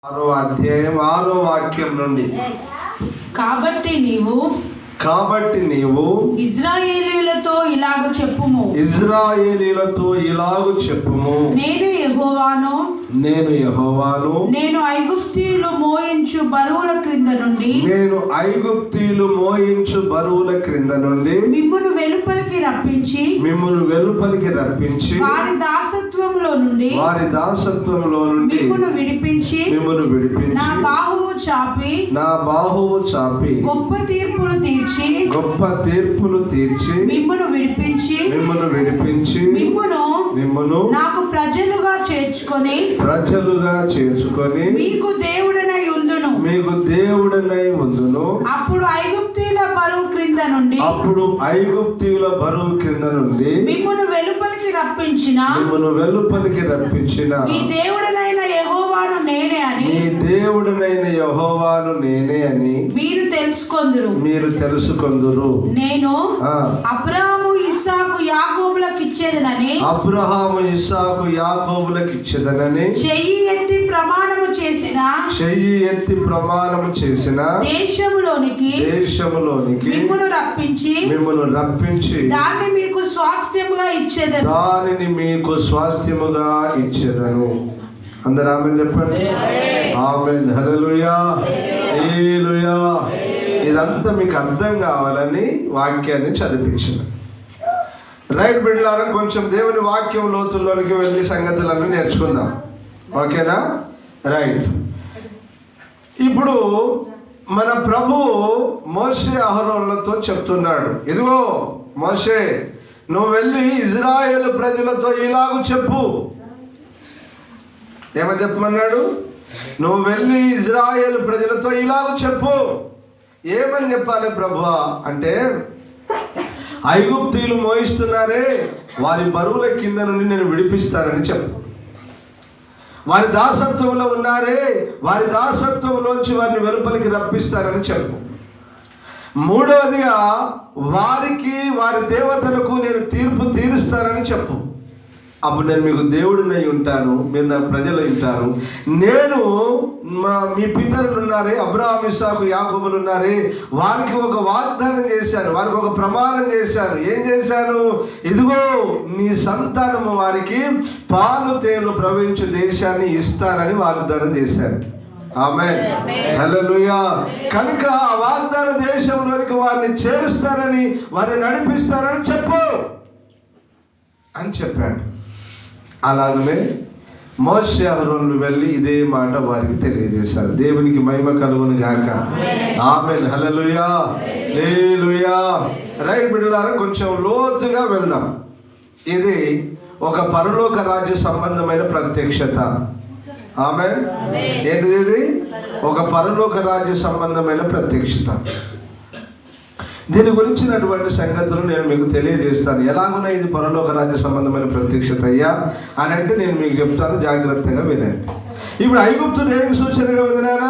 6వ అధ్యాయం 6వ వాక్యం నుండి. కాబట్టి నీవు ఇశ్రాయేలీయులతో ఇలాగు చెప్పుము, నేను యెహోవాను, నేను ఐగుప్తీయులు మోయించు బరువుల క్రింద నుండి మిమ్మును వెలుపలికి రప్పించి వారి దాసత్వములో నుండి మిమ్మును విడిపించి నా బాహువు చాపి గొప్ప తీర్పులు తీర్చి మిమ్మును విడిపించి మిమ్మును నాకు ప్రజలుగా చేర్చుకొని మీకు దేవుడనై ఉందును. అప్పుడు ఐగుప్తీయుల బరువు క్రింద నుండి మిమ్మును వెలుపలికి రప్పించిన మీ దేవుడనైన యెహోవాను నేనే అని మీరు తెలుసుకొందురు. నేను అబ్రహాము ఇస్సాకు యాకోబులకు ఇచ్చేదనని చెయ్యి ఎత్తి ప్రమాణము చేసిన దేశములోనికి మిమ్మును రప్పించి దానిని మీకు స్వాస్థ్యముగా ఇచ్చేదను. అందరూ ఆమేన్ చెప్పండి. ఆమేన్. హల్లెలూయా, హల్లెలూయా. ఇదంతా మీకు అర్థం కావాలని వాక్యాన్ని చదివించిన. రైట్ బిడ్డలారా, కొంచెం దేవుని వాక్యం లోతుల్లోనికి వెళ్ళి సంగతులన్నీ నేర్చుకుందాం. ఓకేనా? రైట్. ఇప్పుడు మన ప్రభు మోషే అహరోనులతో చెప్తున్నాడు, ఇదిగో మోషే, నువ్వు వెళ్ళి ఇజ్రాయేలు ప్రజలతో ఇలాగ చెప్పు. ఏమని చెప్పమన్నాడు? నువ్వు వెళ్ళి ఇజ్రాయేలు ప్రజలతో ఇలాగ చెప్పు. ఏమని చెప్పాలి ప్రభువా అంటే, ఐగుప్తీయులు మోయిస్తున్నారే, వారి బరువుల కింద నుండి నేను విడిపిస్తానని చెప్పు. వారి దాసత్వంలో ఉన్నారే, వారి దాసత్వంలోంచి వారిని వెలుపలికి రప్పిస్తానని చెప్పు. మూడవదిగా, వారికి వారి దేవతలకు నేను తీర్పు తీరుస్తానని చెప్పు. అప్పుడు నేను మీకు దేవుడినై ఉంటాను, మీరు నా ప్రజలు ఉంటారు. నేను మీ పితరులు ఉన్నారే, అబ్రహాము ఇస్సాకు యాకోబులు ఉన్నారే, వారికి ఒక వాగ్దానం చేశాను, వారికి ఒక ప్రమాణం చేశాను. ఏం చేశాను? ఇదిగో నీ సంతానము వారికి పాలు తేనెలు ప్రవహించే దేశాన్ని ఇస్తానని వాగ్దానం చేశాను. ఆమేన్. హల్లెలూయా. కనుక ఆ వాగ్దాన దేశంలోనికి వారిని చేరుస్తానని, వారిని నడిపిస్తానని చెప్పు అని చెప్పాడు. అలాగనే మోషే అహరోనులు వెళ్ళి ఇదే మాట వారికి తెలియజేశారు. దేవునికి మహిమ కలుగును గాక. ఆమేన్. హల్లెలూయా, హల్లెలూయా. రైట్ బిడ్డలారా, కొంచెం లోతుగా వెళ్దాం. ఇది ఒక పరలోక రాజ్య సంబంధమైన ప్రత్యక్షత. ఆమేన్. ఏంటిది? ఇది ఒక పరలోక రాజ్య సంబంధమైన ప్రత్యక్షత. దీని గురించినటువంటి సంగతులు నేను మీకు తెలియజేస్తాను. ఎలాగున్నా ఇది పరలోక రాజ్య సంబంధమైన ప్రత్యక్షత అయ్యా అని అంటే నేను మీకు చెప్తాను, జాగ్రత్తగా వినండి. ఇప్పుడు ఐగుప్తు దేనికి సూచనగా ఉంది నాన్న?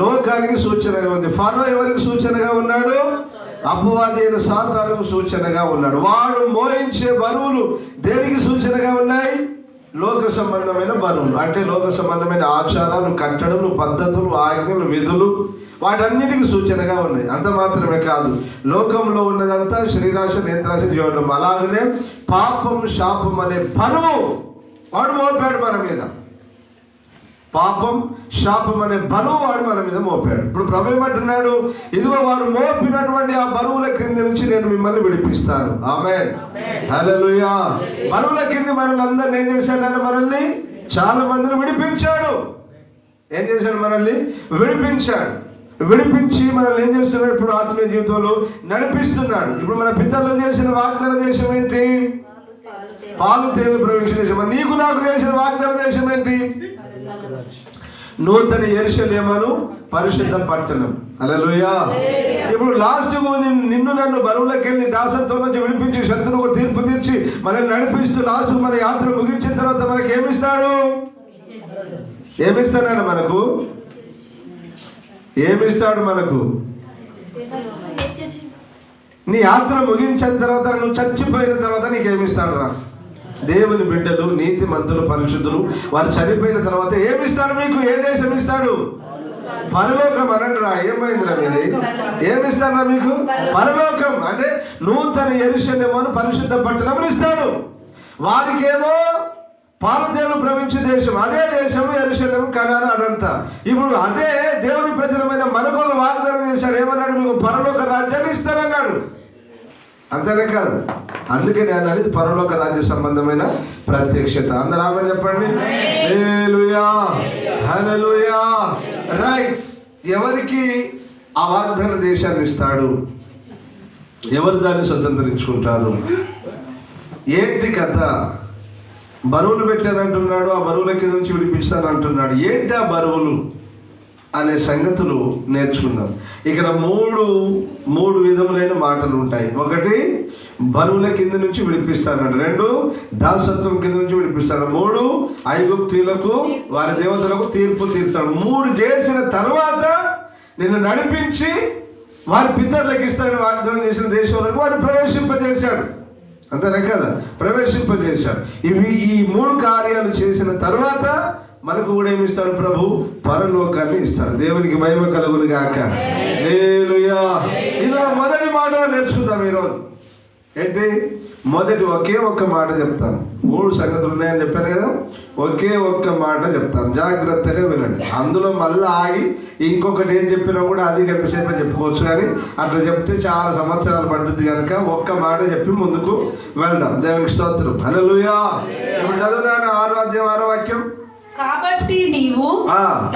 లోకానికి సూచనగా ఉంది. ఫరో ఎవరికి సూచనగా ఉన్నాడు? అపవాది అయిన సాతానుకు సూచనగా ఉన్నాడు. వాడు మోయించే బరువులు దేనికి సూచనగా ఉన్నాయి? లోక సంబంధమైన బరువులు, అంటే లోక సంబంధమైన ఆచారాలు, కట్టడలు, పద్ధతులు, ఆజ్ఞలు, విధులు, వాటన్నిటికీ సూచనగా ఉన్నాయి. అంత మాత్రమే కాదు, లోకంలో ఉన్నదంతా శరీరాశ, నేత్రాశ, జీవనం. అలాగనే పాపం, శాపం అనే బరువు వాడు మోపాడు మన మీద. పాపం, శాపం అనే బరువు వాడు మన మీద మోపాడు. ఇప్పుడు ప్రభు ఏమంటున్నాడు? ఇదిగో వారు మోపినటువంటి ఆ బరువుల క్రింద నుంచి నేను మిమ్మల్ని విడిపిస్తాను. ఆమేన్. హల్లెలూయా. బరువుల కింద మనల్ని అందరిని ఏం చేశాడు? మనల్ని చాలా మందిని విడిపించాడు. ఏం చేశాడు? మనల్ని విడిపించి మనల్ని ఏం చేస్తున్నాడు? ఇప్పుడు ఆత్మీయ జీవితంలో నడిపిస్తున్నాడు. ఇప్పుడు మన పితరులు చేసిన వాగ్దాన దేశం ఏంటి? పాలు తేనెలు ప్రవేశించే దేశం. నీకు నాకు చేసిన వాగ్దాన దేశం ఏంటి? నూతన యెరూషలేమును, పరిశుద్ధ పట్టణం. హల్లెలూయా. ఇప్పుడు లాస్ట్ నిన్ను నన్ను బరువులకు వెళ్ళి దాసత్వం నుంచి విడిపించి శత్రువుకు తీర్పు తీర్చి మనల్ని నడిపిస్తూ లాస్ట్ మన యాత్ర ముగించిన తర్వాత మనకి ఏమిస్తాడు? ఏమిస్తాడు మనకు? నీ యాత్ర ముగించిన తర్వాత, నువ్వు చచ్చిపోయిన తర్వాత నీకేమిస్తాడు రా? దేవుని బిడ్డలు, నీతిమంతులు, పరిశుద్ధులు వారు చనిపోయిన తర్వాత ఏమిస్తాడు మీకు? ఏ దేశం ఇస్తాడు? పరలోకం అనండిరా. ఏమైందిరా మీది? ఏమిస్తారా మీకు? పరలోకం అంటే నూతన యెరూషలేము పరిశుద్ధ పట్టణం ఇస్తాడు. వారికేమో పాలతేలు ప్రవించే దేశం, అదే దేశం యెరూషలేము, కనాను, అదంతా. ఇప్పుడు అదే దేవుని ప్రజలమైన మనకు ఒక వాగ్దానం చేశాడు. ఏమన్నాడు? మీకు పరలోక రాజ్యాన్ని ఇస్తానన్నాడు. అంతేనే కాదు, అందుకే నేను అనేది పరలోక రాజ్య సంబంధమైన ప్రత్యక్షత. అందరూ ఆమేన్ చెప్పండి. హల్లెలూయా, హల్లెలూయా. రైట్. ఎవరికి ఆ వాగ్దాన దేశాన్ని ఇస్తాడు? ఎవరు దాన్ని స్వతంత్రించుకుంటారు? ఏంటి కథ? బరువులు పెట్టానంటున్నాడు, ఆ బరువుల కింద నుంచి విడిపిస్తానంటున్నాడు. ఏంటి ఆ బరువులు అనే సంగతులు నేర్చుకుందాం. ఇక్కడ మూడు విధములైన మాటలు ఉంటాయి. ఒకటి, బరువుల కింద నుంచి విడిపిస్తాడు. రెండు, దాసత్వం కింద నుంచి విడిపిస్తాడు. మూడు, ఐగుప్తీయులకు వారి దేవతలకు తీర్పు తీర్చాడు. మూడు చేసిన తర్వాత నిన్ను నడిపించి వారి పితరులకు ఇస్తాడని వాగ్దానం చేసిన దేశంలోకి వారిని ప్రవేశింపజేశాడు. అంతేనే కదా? ప్రవేశింపజేశాడు. ఈ మూడు కార్యాలు చేసిన తర్వాత మనకు కూడా ఏమి ఇస్తాడు? ప్రభు పరలోకాన్ని ఇస్తాడు. దేవునికి మహిమ కలుగును గాక. హల్లెలూయా. ఇందులో మొదటి మాట నేర్చుకుందాం ఈరోజు. ఏంటి? మొదటి ఒకే ఒక్క మాట చెప్తాను. మూడు సంగతులు ఉన్నాయని చెప్పాను కదా, ఒకే ఒక్క మాట చెప్తాను, జాగ్రత్తగా వినండి. అందులో మళ్ళీ ఆగి ఇంకొకటి ఏం చెప్పినా కూడా అది గంట సేపు చెప్పుకోవచ్చు, కానీ అట్లా చెప్తే చాలా సంవత్సరాలు పడుతుంది కనుక ఒక్క మాట చెప్పి ముందుకు వెళ్దాం. దేవునికి స్తోత్రం. హల్లెలూయా. ఇప్పుడు చదువునాను 6వ అధ్యాయం 6వ వాక్యం. కాబట్టి నీవు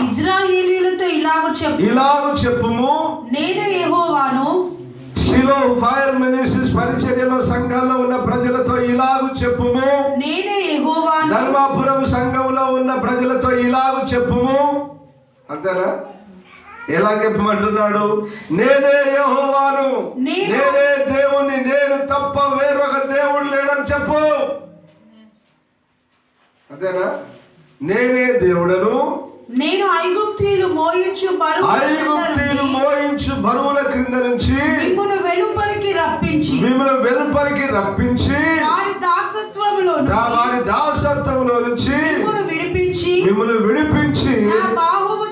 ఇశ్రాయేలీయులతో ఇలాగు చెప్పుము, నేనే యెహోవాను. షిలో ఫైర్ మినిస్ట్రీస్ పరిచర్యలో సంఘంలో ఉన్న ప్రజలతో ఇలాగు చెప్పుము, నేనే యెహోవాను. ధర్మాపురం సంఘంలో ఉన్న ప్రజలతో ఇలాగు చెప్పుము. అంతేనా? ఎలా చెప్పమంటున్నాడు? నేనే యెహోవాను, నేనే దేవుని, నేను తప్ప వేరొక దేవుడు లేడని చెప్పు. అంతేనా? నేనే దేవుడను, నేను ఐగుప్తీయులు మోయించు బరువుల క్రింద నుంచి మిమ్మును వెలుపలికి రప్పించి వారి దాసత్వములో నుంచి మిమ్మును విడిపించి నా బాహువు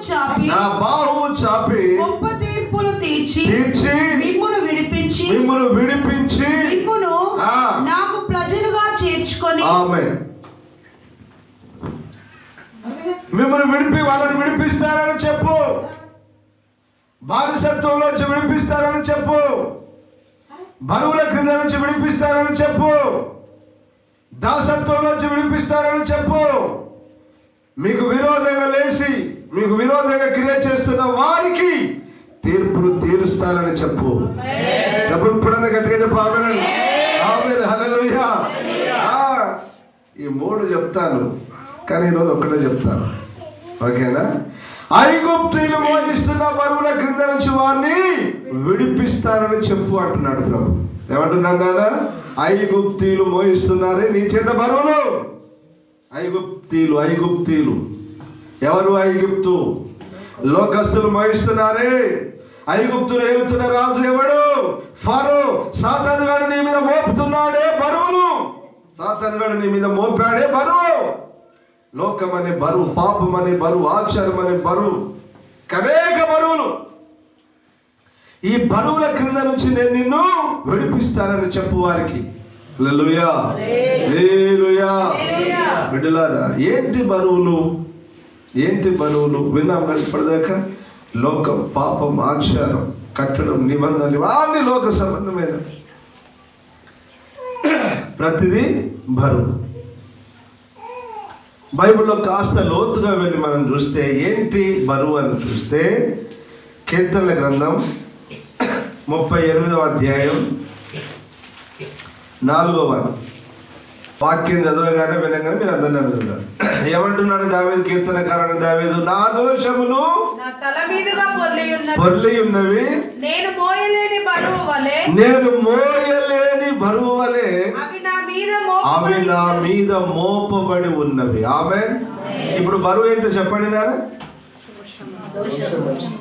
చాపి గొప్ప తీర్పులు తీర్చి మిమ్మును విడిపించి మిమ్మును నాకు ప్రజలుగా చేర్చుకొని. ఆమేన్. మిమ్మల్ని వాళ్ళని విడిపిస్తారని చెప్పు. బానిసత్వంలోంచి విడిపిస్తారని చెప్పు. బరువుల క్రింద నుంచి విడిపిస్తారని చెప్పు. దాసత్వంలోంచి విడిపిస్తారని చెప్పు. మీకు విరోధంగా లేచి మీకు విరోధంగా క్రియ చేస్తున్న వారికి తీర్పులు తీరుస్తారని చెప్పు. చెప్పు. ఇప్పుడన్నా గట్టిగా చెప్పు. ఆమేన్. ఆమేన్. హల్లెలూయా. ఈ మూడు చెప్తాను, కానీ ఈరోజు ఒక్కటే చెప్తాను. ఓకేనా? ఐగుప్తీయులు మోయిస్తున్న బరువుల క్రింద నుంచి వారిని విడిపిస్తారని చెప్పు అంటున్నాడు ప్రభు. ఏమంటున్నాడు నాన్న? ఐగుప్తీయులు మోయిస్తున్నారే నీ చేత బరువులు. ఐగుప్తీయులు ఎవరు? ఐగుప్తు లోకస్తులు మోయిస్తున్నారే. ఐగుప్తులు ఏలుతున్న రాజు ఎవడు? ఫరో. సాతాను గాడు నీ మీద మోపుతున్నాడే బరువులు. సాతాను గాడు నీ మీద మోపాడే బరువు. లోకం అనే బరువు, పాపం అనే బరువు, ఆచారం అనే బరువు, అనేక బరువులు. ఈ బరువుల క్రింద నుంచి నేను నిన్ను విడిపిస్తానని చెప్పు వారికి. హల్లెలూయా, హల్లెలూయా. బిడ్డలారా, ఏంటి బరువులు? విన్నాం కదా ఇప్పటిదాకా. లోకం, పాపం, ఆచారం, కట్టడం, నిబంధనలు, అన్ని లోక సంబంధమైన ప్రతిదీ బరువు. బైబిల్లో కాస్త లోతుగా వెళ్ళి మనం చూస్తే ఏంటి బరువు అని చూస్తే, కీర్తనల గ్రంథం 38వ అధ్యాయం 4వ వాక్యం చదవగానే వినగానే మీరు అందరినీ అడుగుతున్నారు. ఏమంటున్నాడు దావీదు? కీర్తనకారుడు దావీదు, నా దోషములు పొర్లి ఉన్నవి, నేను మోయలేని బరువు వలె అవి నా మీద మోపబడి ఉన్నవి. ఆమేన్. ఇప్పుడు బరువు ఏంటో చెప్పండి నారా,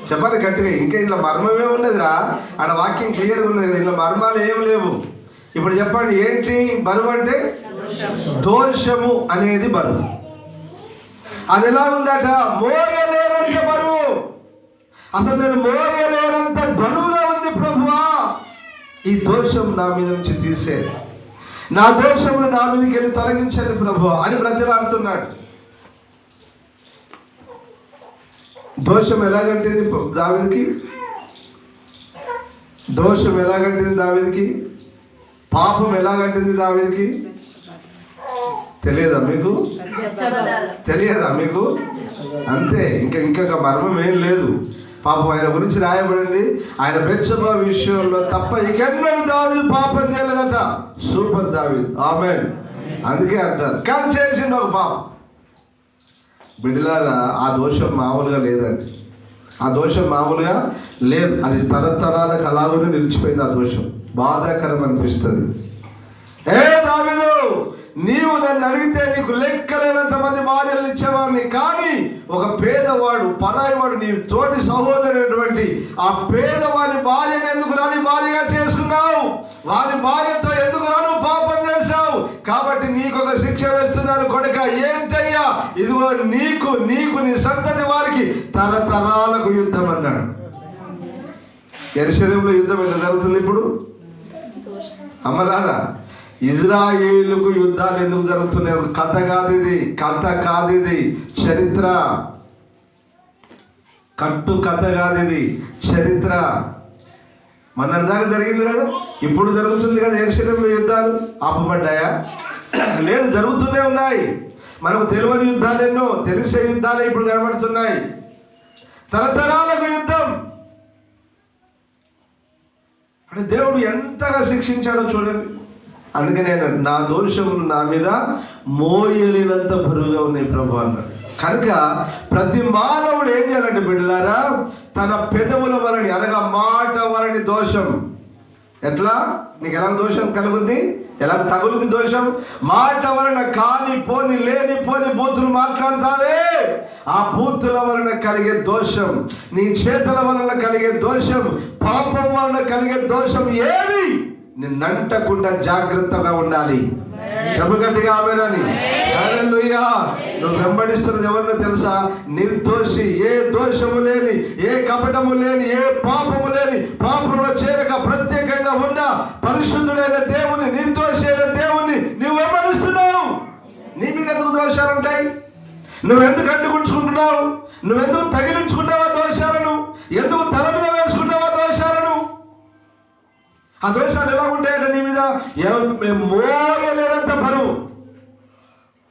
చెప్పాలి గట్టిగా. ఇంకా ఇంట్లో మర్మమే ఉన్నదిరా, ఆడ వాక్యం క్లియర్గా ఉన్నది కదా, ఇంట్లో మర్మాలు ఏం లేవు. ఇప్పుడు చెప్పండి ఏంటి బరువు అంటే? దోషము అనేది బరువు. అది ఎలా ఉందట? మోయలేనంత బరువు. అసలు నేను మోయలేనంత బరువుగా ఉంది ప్రభువా, ఈ దోషం నా మీద నుంచి తీసే, నా దోషమును నా మీదకి వెళ్ళి తొలగించండి ప్రభువా అని బ్రతిలాడుతున్నాడు. దోషం ఎలాగంటింది దావీదుకి? దోషం ఎలాగంటింది దావీదుకి? పాపం ఎలాగంటింది దావీదుకి? తెలియదా మీకు? తెలియదా మీకు? అంతే, ఇంకా మర్మం ఏం లేదు. పాపం ఆయన గురించి రాయబడింది, ఆయన బెత్షెబా విషయంలో తప్ప ఇకెన్నడూ దావీదు పాపం చేయలేదట. సూపర్ దావీదు, ఆమేన్. అందుకే అంటారు, కానీ చేసిండు ఒక పాపం. బిడ్డలారా, ఆ దోషం మామూలుగా లేదండి. ఆ దోషం మామూలుగా లేదు. అది తరతరాలకు అలాగనే నిలిచిపోయింది. ఆ దోషం బాధాకరం అనిపిస్తుంది. ఏ దావీదు, నీవు నన్ను అడిగితే నీకు లెక్కలేనంత మంది భార్యలు ఇచ్చేవాడిని, కానీ ఒక పేదవాడు, పరాయివాడు, నీ తోటి సహోదరుడైనటువంటి ఆ పేదవాని భార్యను ఎందుకు రాని భార్యగా చేసుకున్నావు? వాని భార్యతో ఎందుకు రాను పాపం చేశావు? కాబట్టి నీకు ఒక శిక్ష వేస్తున్నారు కొడుక. ఏంటయ్యా? ఇదిగో నీకు నీ సంతతి వారికి తరతరాలకు యుద్ధం అన్నాడు. యెరూషలేములో యుద్ధం ఎంత జరుగుతుంది ఇప్పుడు? అమ్మలారా, ఇజ్రాయేలుకు యుద్ధాలు ఎందుకు జరుగుతున్నాయి? కథ కాదు ఇది, చరిత్ర. కట్టు కథ కాదు ఇది, చరిత్ర. మొన్నటిదాకా జరిగింది కదా, ఇప్పుడు జరుగుతుంది కదా. యెరూషలేములో యుద్ధాలు ఆపబడ్డాయా? లేదు, జరుగుతూనే ఉన్నాయి. మనకు తెలియని యుద్ధాలు ఎన్నో, తెలిసే యుద్ధాలే ఇప్పుడు కనబడుతున్నాయి. తరతరాలకు యుద్ధం. అంటే దేవుడు ఎంతగా శిక్షించాడో చూడండి. అందుకే నేను, నా దోషములు నా మీద మోయలేనంత బరువుగా ఉన్నాయి ప్రభు అన్నాడు. కనుక ప్రతి మానవుడు ఏం చేయాలంటే బిడ్డలారా, తన పెదవుల వలని, అనగా మాట వలని దోషం. ఎట్లా? నీకు ఎలా దోషం కలుగుద్ది? ఎలా తగులుద్ది దోషం? మాట వలన కాని పోని లేని పోని బూతులు మాట్లాడతావే, ఆ బూతుల వలన కలిగే దోషం, నీ చేతుల వలన కలిగే దోషం, పాపం వలన కలిగే దోషం ఏది? నిన్నంటకుండా జాగ్రత్తగా ఉండాలి. చెప్పు గట్టిగా ఆమేనని. హల్లెలూయా. నువ్వు వెంబడిస్తున్నది ఎవరినో తెలుసా? నిర్దోషి, ఏ దోషము లేని, ఏ కపటము లేని, ఏ పాపము లేని, పాపంలో చేరక ప్రత్యేకంగా ఉన్న పరిశుద్ధుడైన దేవుని, నిర్దోషి అయిన దేవుని నువ్వు వెంబడిస్తున్నావు. నీ మీద ఎందుకు దోషాలు ఉంటాయి? నువ్వెందుకు అడ్డుకుంటున్నావు? నువ్వెందుకు తగిలించుకుంటావా దోషాలను? ఎందుకు తల మీద వేసుకుంటావా దోషాలను? ఆ దోషాలు ఎలా ఉంటాయంటే నీ మీద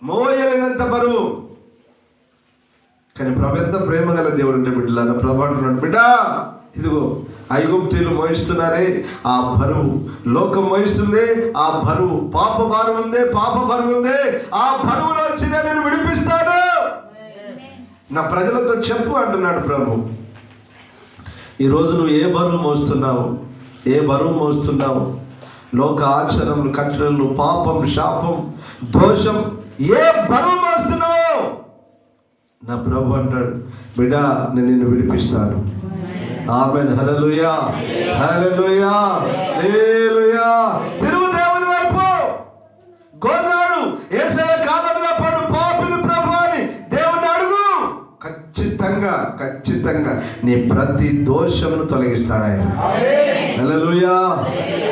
మోయలేనంత బరువు. కానీ ప్రభు ఎంత ప్రేమ గల దేవుడు అంటే బిడ్డలారా, ప్రభు అంటున్నాడు, బిడ్డ ఇదిగో ఐగుప్తీయులు మోయిస్తున్నారే ఆ బరువు, లోకం మోయిస్తుంది ఆ బరువు, పాప భారం ఉందే, పాప బరువు ఉందే, ఆ బరువులో వచ్చి నేను విడిపిస్తాను. నా ప్రజలతో చెప్పు అంటున్నాడు ప్రభు. ఈరోజు నువ్వు ఏ బరువు మోస్తున్నావు? ఏ బరువు మోస్తున్నావు? లోక ఆచరణలు, కట్టడలు, పాపం, శాపం, దోషం, ఏ బరువు మోస్తున్నావు? నా ప్రభు అంటాడు, బిడ్డ నేను నిన్ను విడిపిస్తాను. ఆమేన్. హల్లెలూయా, హల్లెలూయా, హల్లెలూయా. తిరుగు దేవుని వైపు. గోదాడు యేసయ్య కాలంలో పడు పాపిని ప్రభు అని దేవుని అడుగు. ఖచ్చితంగా నీ ప్రతి దోషమును తొలగిస్తాడు ఆయన. హల్లెలూయా,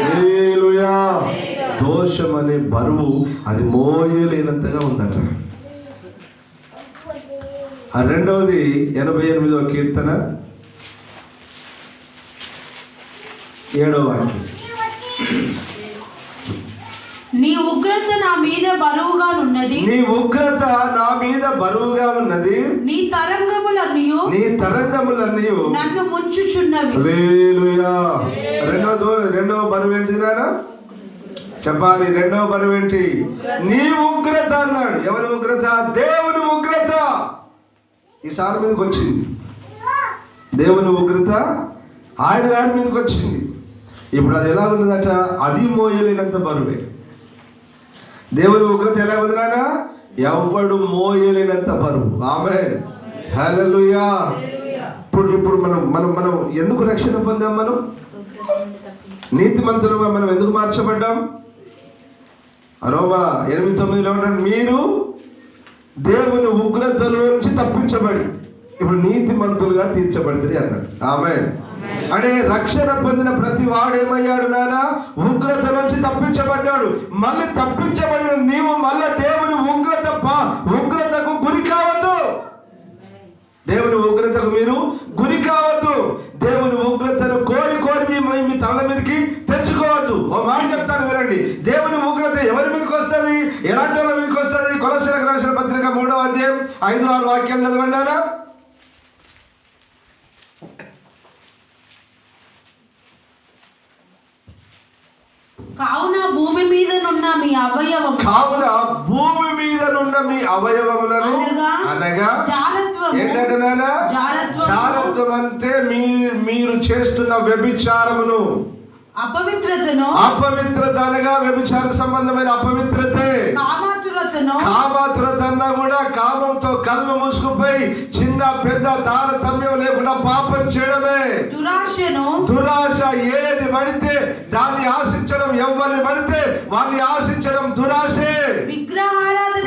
హల్లెలూయా. దోషం అనే బరువు అది మోయలేనంతగా ఉందట. ఆ రెండవది 88వ కీర్తన 7వ వాక్యం. నీ ఉగ్రత నా మీద బరువుగా ఉన్నది. నీ ఉగ్రత నా మీద బరువుగా ఉన్నది. నీ తరంగములన్నీయు నన్ను ముంచుచున్నవి. హల్లెలూయా. రెండవ బరువు ఏంటి నాన్న? చెప్పాలి. రెండవ బరువు ఏంటి? నీ ఉగ్రత అన్నాడు. ఎవరి ఉగ్రత? దేవుని ఉగ్రత ఈసారి మీదకి వచ్చింది. దేవుని ఉగ్రత ఆయన గారి మీదకి వచ్చింది. ఇప్పుడు అది ఎలా ఉన్నదట? అది మోయలేనంత బరువే. దేవుని ఉగ్రత ఎలా ఉంది నాన్న? ఎవడు మోయలేనంత బరువు. ఆమేన్. హల్లెలూయా. ఇప్పుడు మనం ఎందుకు రక్షణ పొందాం? మనం నీతిమంతులుగా మనం ఎందుకు మార్చబడ్డాం? రోమా 8:9 ఉంటాడు, మీరు దేవుని ఉగ్రతలో నుంచి తప్పించబడి ఇప్పుడు నీతిమంతులుగా తీర్చబడితే అన్నాడు. ఆమేన్. అంటే రక్షణ పొందిన ప్రతి వాడు ఏమయ్యాడు నానా? ఉగ్రత నుంచి తప్పించబడ్డాడు. మళ్ళీ తప్పించబడిన నీవు మళ్ళీ దేవుని ఉగ్రతకు గురి కావద్దు. దేవుని ఉగ్రతకు మీరు గురి కావద్దు. దేవుని ఉగ్రతను కోరి మీ తల మీదకి తెచ్చుకోవద్దు. ఓ మాట చెప్తాను వినండి. దేవుని ఉగ్రత ఎవరి మీదకి వస్తుంది? ఎలాంటి వాళ్ళ మీదకి వస్తుంది? కొలస్సీలకు రాసిన పత్రిక 3వ అధ్యాయం 5-6 వాక్యాలు చదవండి. కావున భూమి మీదనున్న మీ అవయవములను అనగా జారత్వం అంటే మీరు చేస్తున్న వ్యభిచారమును, అపవిత్రత అనగా వ్యభిచార సంబంధమైన అపవిత్రతే. కామాతురత అన్నా కూడా కామంతో కళ్ళు మూసుకుపోయి చిన్న పెద్ద తారతమ్యం లేకుండా పాపం చేయడమే. దురాశ ఏది పడితే దాన్ని ఆశించడం, ఎవరిని పడితే వారిని ఆశించడం దురాశే. విగ్రహారాధన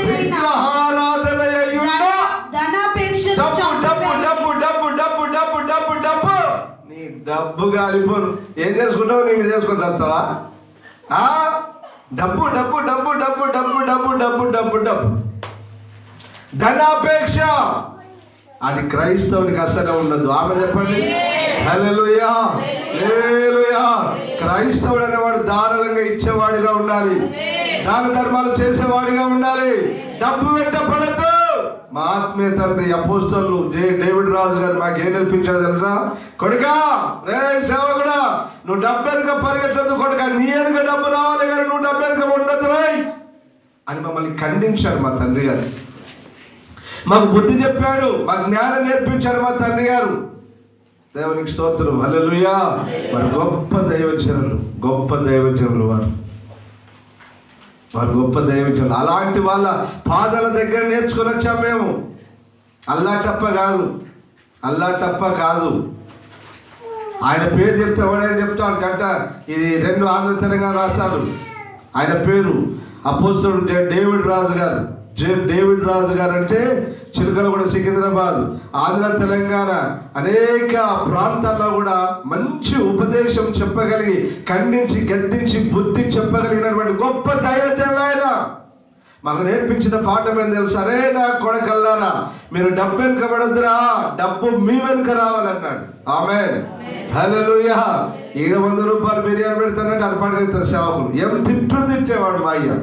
నీ డబ్బు గాలిపోను. ఏం చేసుకుంటావు? నేను చేసుకొని వస్తావా? డబ్బు డబ్బు డబ్బు డబ్బు డబ్బు డబ్బు డబ్బు డబ్బు డబ్బు ధనాపేక్ష అది క్రైస్తవునికి అసలు ఉండదు. ఆమె చెప్పండి హల్లెలూయా, హల్లెలూయా. క్రైస్తవుడు అనేవాడు ధారాళంగా ఇచ్చేవాడిగా ఉండాలి, దాన ధర్మాలు చేసేవాడిగా ఉండాలి. డబ్బు వెంటపడద్దు. మా ఆత్మీయ తండ్రి అపోస్తలులు డేవిడ్ రాజు గారు మాకేం నేర్పించాడు తెలుసా? కొడుకా, రే సేవకుడా, నువ్వు డబ్బు వెనుక పరిగెట్టద్దు కొడుకా, నీ వెనుక డబ్బు రావాలి కానీ నువ్వు డబ్బు వెనుక ఉండద్దు రాయ్ అని మమ్మల్ని ఖండించాడు మా తండ్రి గారు. మాకు బుద్ధి చెప్పాడు, మాకు జ్ఞానం నేర్పించాడు మా తండ్రి గారు. దేవునికి స్తోత్రం, హల్లెలూయా. మరి గొప్ప దైవజనులు వారు గొప్ప దైవజనులు. అలాంటి వాళ్ళ పాదాల దగ్గర నేర్చుకొని వచ్చాం మేము. అల్లా తప్ప కాదు. ఆయన పేరు చెప్తే ఎవడైనా చెప్తాడు గంట. ఇది 2 ఆంధ్ర తెలంగాణ రాష్ట్రాలు. ఆయన పేరు అపోస్తలుడు డేవిడ్ రాజు గారు. డేవిడ్ రాజు గారు అంటే చిలకలగూడ, సికింద్రాబాద్, ఆంధ్ర తెలంగాణ అనేక ప్రాంతాల్లో కూడా మంచి ఉపదేశం చెప్పగలిగి, ఖండించి గద్దించి బుద్ధి చెప్పగలిగినటువంటి గొప్ప దైవజనులు ఆయన. మాకు నేర్పించిన పాఠం ఏం తెలుసు? సరే నా కొడకల్లారా, మీరు డబ్బు వెనుక పడద్దురా, డబ్బు మీ వెనుక రావాలన్నాడు. ఆమేన్, హల్లెలూయా. 700 రూపాయలు బిర్యానీ పెడతానంటే అర్పణిస్తారు సేవకులు. ఏం తిట్టేవాడు మా అయ్య,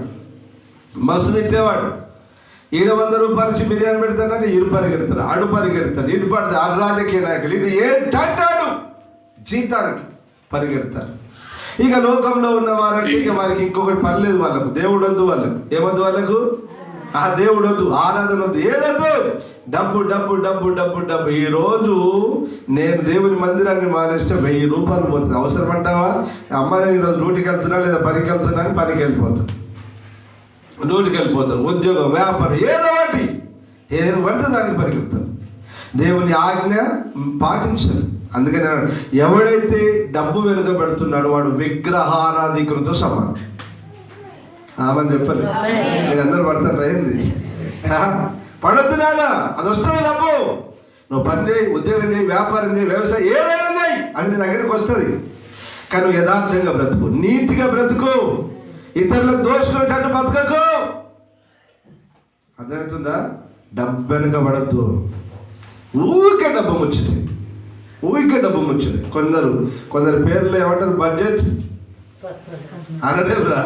మస్తు తిట్టేవాడు. 700 రూపాయలు ఇచ్చి బిర్యానీ పెడతానంటే ఇరు పరిగెడతారు, అడు పరిగెడతారు, ఇటు పడితే అడు రాజకీయ నాయకులు ఇది ఏంటంటాడు జీతానికి పరిగెడతారు. ఇక లోకంలో ఉన్న వారంటే ఇక వారికి ఇంకొకటి పని లేదు. వాళ్ళకు దేవుడు వద్దు, వాళ్ళకు ఏమొద్దు, వాళ్ళకు ఆ దేవుడు వద్దు, ఆరాధన వద్దు, ఏదొద్దు, డబ్బు డబ్బు డబ్బు డబ్బు డబ్బు. ఈరోజు నేను దేవుని మందిరాన్ని మానేస్తే 1000 రూపాయలు పోతుంది. అవసరం అంటావా? అమ్మ నేను ఈరోజు డ్యూటీకి వెళ్తున్నా లేదా పనికి వెళ్తున్నా అని పనికి వెళ్ళిపోతాను, డ్యూటీకి వెళ్ళిపోతాను, ఉద్యోగం, వ్యాపారం, ఏదో ఒకటి ఏదో పడితే దానికి పరిగెత్తాను. దేవుని ఆజ్ఞ పాటించాలి. అందుకని ఎవడైతే డబ్బు వెనుక పెడుతున్నాడో వాడు విగ్రహారాధికులతో సమానం. ఆమని చెప్పాలి. మీరు అందరూ పడతారు అయింది. పడొద్దు నాన్న, అది వస్తుంది డబ్బు. నువ్వు పని చేయి, ఉద్యోగం చేయి, వ్యాపారం చేయి, వ్యవసాయం ఏదైనా చేయి, అది నీ దగ్గరికి వస్తుంది. కానీ నువ్వు యథార్థంగా బ్రతుకు, నీతిగా బ్రతుకు, ఇతరులకు దోషుకునేటట్టు బతకకు. అర్థమవుతుందా? డబ్బు వెనుక పడద్దు. ఊరికే డబ్బు ముచ్చటే. కొందరు పేర్లు ఏమంటారు? బడ్జెట్ అనరేబ్రా,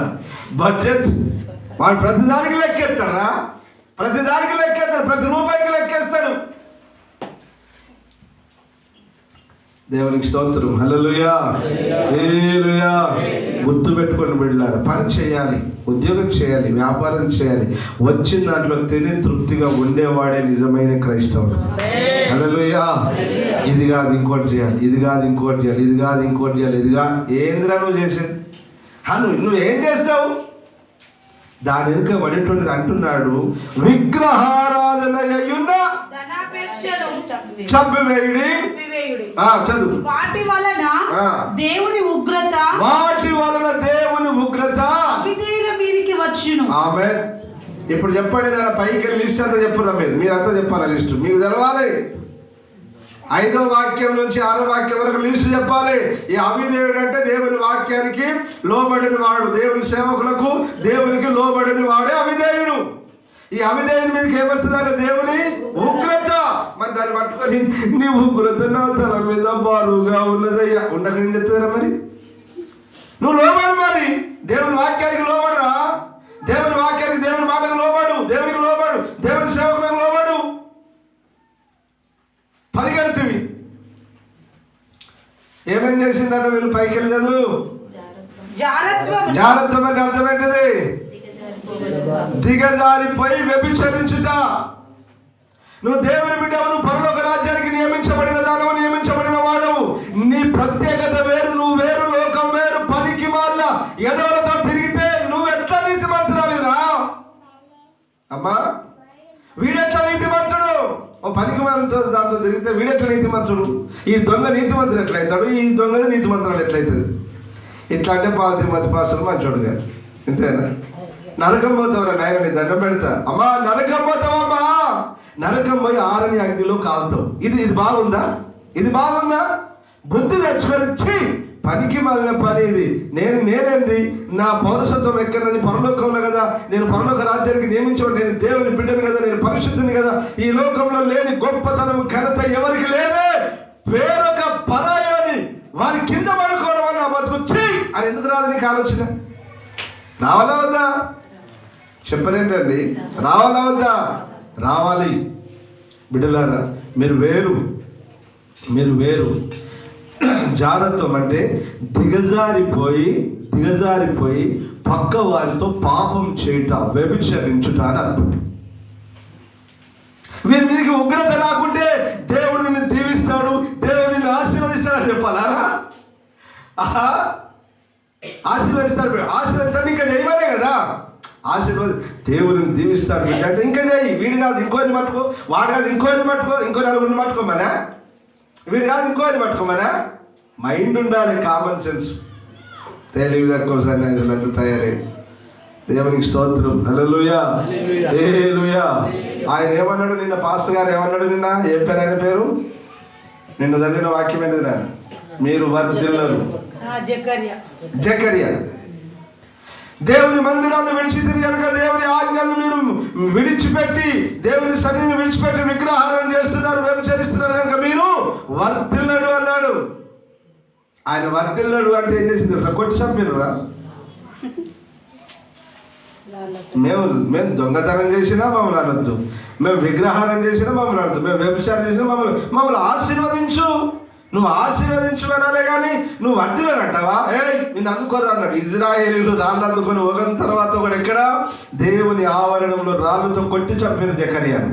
బడ్జెట్. వాడు ప్రతిదానికి లెక్కేస్తాడా? ప్రతి రూపాయికి లెక్కేస్తాడు. దేవునికి స్తోత్రం, హల్లెలూయా, హల్లెలూయా. గుర్తు పెట్టుకొని బిడ్డలారా, పని చేయాలి, ఉద్యోగం చేయాలి, వ్యాపారం చేయాలి. వచ్చిన దాంట్లో తిని తృప్తిగా ఉండేవాడే నిజమైన క్రైస్తవుడు. హల్లెలూయా. ఇది కాదు ఇంకోటి చేయాలి, ఇది కాదు ఇంకోటి చేయాలి, ఇది కాదు ఇంకోటి చేయాలి, ఇదిగా ఏందిరా నువ్వు చేసేది? నువ్వేం చేస్తావు? దాని వెనుక పడేటువంటి అంటున్నాడు, విగ్రహారాధన అయ్యున్నా చంపివేయుడి. చదువు. వాటి వలన దేవుని ఉగ్రత అవిధేయుల మీదికి వచ్చును. ఆమేన్. ఇప్పుడు చెప్పండి, నా పైకి లిస్ట్ అంతా చెప్పురా, మీరంతా చెప్పాలి లిస్ట్. మీకు తెలవాలి. 5వ వాక్యం నుంచి 6వ వాక్యం వరకు లిస్ట్ చెప్పాలి. ఈ అవిధేయుడు అంటే దేవుని వాక్యానికి లోబడిన వాడు, దేవుని సేవకులకు దేవునికి లోబడిన వాడే అవిధేయుడు. ఈ అవిధేయుని మీదకి ఏమొస్తుందంటే దేవుని ఉగ్రత. మరి దాన్ని పట్టుకొని నీ ఉగ్రత నా తల మీద బారుగా ఉన్నదయ్యా, ఉండక ఏం చెప్తారా? మరి నువ్వు లోబడు, మరి దేవుని వాక్యానికి లోబడరా, దేవుని వాక్యానికి దేవుని మాటకు లోబడు, దేవునికి లోబడు, దేవుని సేవకులకు లోబడు. పరిగెడుతుంది. ఏమేం చేసిందంటే వీళ్ళు పైకి వెళ్ళలేదు. జాగ్రత్త అంటే అర్థం ఏంటిది? దిగజారిపోయి వ్యభిచరించుట. నువ్వు దేవుని బిడ్డవు, నువ్వు పరలోక రాజ్యానికి నియమించబడిన దానవు, నియమించబడిన వాడు. నీ ప్రత్యేకత వేరు, నువ్వు వేరు, లోకం వేరు. పనికి మాల ఎదవలతో తిరిగితే నువ్వు ఎట్లా నీతిమంతురాలిరా అమ్మా? వీడెట్లా నీతిమంతుడు? ఓ పనికి మాలతో దాంతో తిరిగితే వీడెట్లా నీతిమంతుడు? ఈ దొంగ నీతిమంతుడు ఎట్లయితాడు? ఈ దొంగది నీతిమంతురాలు ఎట్లయితుంది? ఇట్లా అంటే మతి పాసలు మంచోడు కాదు. ఇంతేనా? నరకం పోతావురా నాయన, నీ దండం పెడతా. అమ్మా నరకం పోతావమ్మా, నరకం పోయి ఆరని అగ్నిలో కాలుతావు. ఇది బాగుందా? ఇది బాగుందా? బుద్ధి తెచ్చుకొని పనికి మాలిన పని ఇది. నేనేంది? నా పౌరసత్వం ఎక్కడది? పరలోకంలో కదా. నేను పరలోక రాజ్యానికి నియమించబడి, నేను దేవుని బిడ్డను కదా, నేను పరిశుద్ధిని కదా. ఈ లోకంలో లేని గొప్పతనం ఘనత ఎవరికి లేదే. వేరొక పరాయాన్ని వారి కింద పడుకోవడం అన్న బతుకు అని ఎందుకు రాదు నీకు ఆలోచన? రావాలా వద్దా? చెప్పలేంటండి. రావాలా వద్దా? రావాలి. బిడ్డలారా, మీరు వేరు, మీరు వేరు. జాగ్రత్తం అంటే దిగజారిపోయి పక్క వారితో పాపం చేయుట, వ్యభిచరించుట అని అర్థం. వీరి మీదకి ఉగ్రత రాకుంటే దేవుడు నిన్ను దీవిస్తాడు, దేవుడు నిన్ను ఆశీర్వదిస్తాడని చెప్పాలా? ఆశీర్వదిస్తాడు. ఆశీర్వదిస్తాడు ఇంకా చేయమనే కదా. దేవుడిని దీవిస్తాడు బిడ్డ అంటే ఇంకా చేయి. వీడు కాదు ఇంకోని పట్టుకో, వాడు కాదు ఇంకోని పట్టుకో, ఇంకో నలుగురిని పట్టుకోమనా? వీడు కాదు ఇంకోని పట్టుకోమనా? మైండ్ ఉండాలి, కామన్ సెన్స్. తెలివి తక్కువ సన్యాసులంతా తయారై. దేవునికి స్తోత్రం. హల్లెలూయా, హల్లెలూయా. ఆయన ఏమన్నాడు నిన్న? పాస్టర్ గారు ఏమన్నాడు నిన్న? ఏం పేరు ఆయన పేరు? నిన్న చదివిన వాక్యం ఏంటిది నాన్న? మీరు వర్ధిల్లరు. జకర్యా. దేవుని మందిరాన్ని విడిచితిరి కనుక దేవుని ఆజ్ఞలను మీరు విడిచిపెట్టి, దేవుని సన్నిధిని విడిచిపెట్టి విగ్రహాలను చేస్తున్నారు, వ్యభిచరిస్తున్నారు కనుక మీరు వర్ధిల్లడు అన్నాడు. ఆయన వర్ధిల్లడు అంటే ఏం చేసింది తెలుసా? కొట్టి చంపినరా? మేము దొంగతనం చేసినా మమ్మల్ని అనొద్దు, మేము విగ్రహారం చేసినా మమ్మల్ని అనొద్దు, మేము వ్యభిచారం చేసినా మమ్మల్ని ఆశీర్వదించు. నువ్వు ఆశీర్వదించమనాలే కానీ నువ్వు వర్ధిల్లను అంటావా? నిన్ను అందుకోరు అన్నాడు. ఇజ్రాయేలీలు రాళ్ళు అందుకొని ఒకరి తర్వాత ఒకడు ఎక్కడ? దేవుని ఆవరణంలో రాళ్ళతో కొట్టి చంపిన జకర్యాను.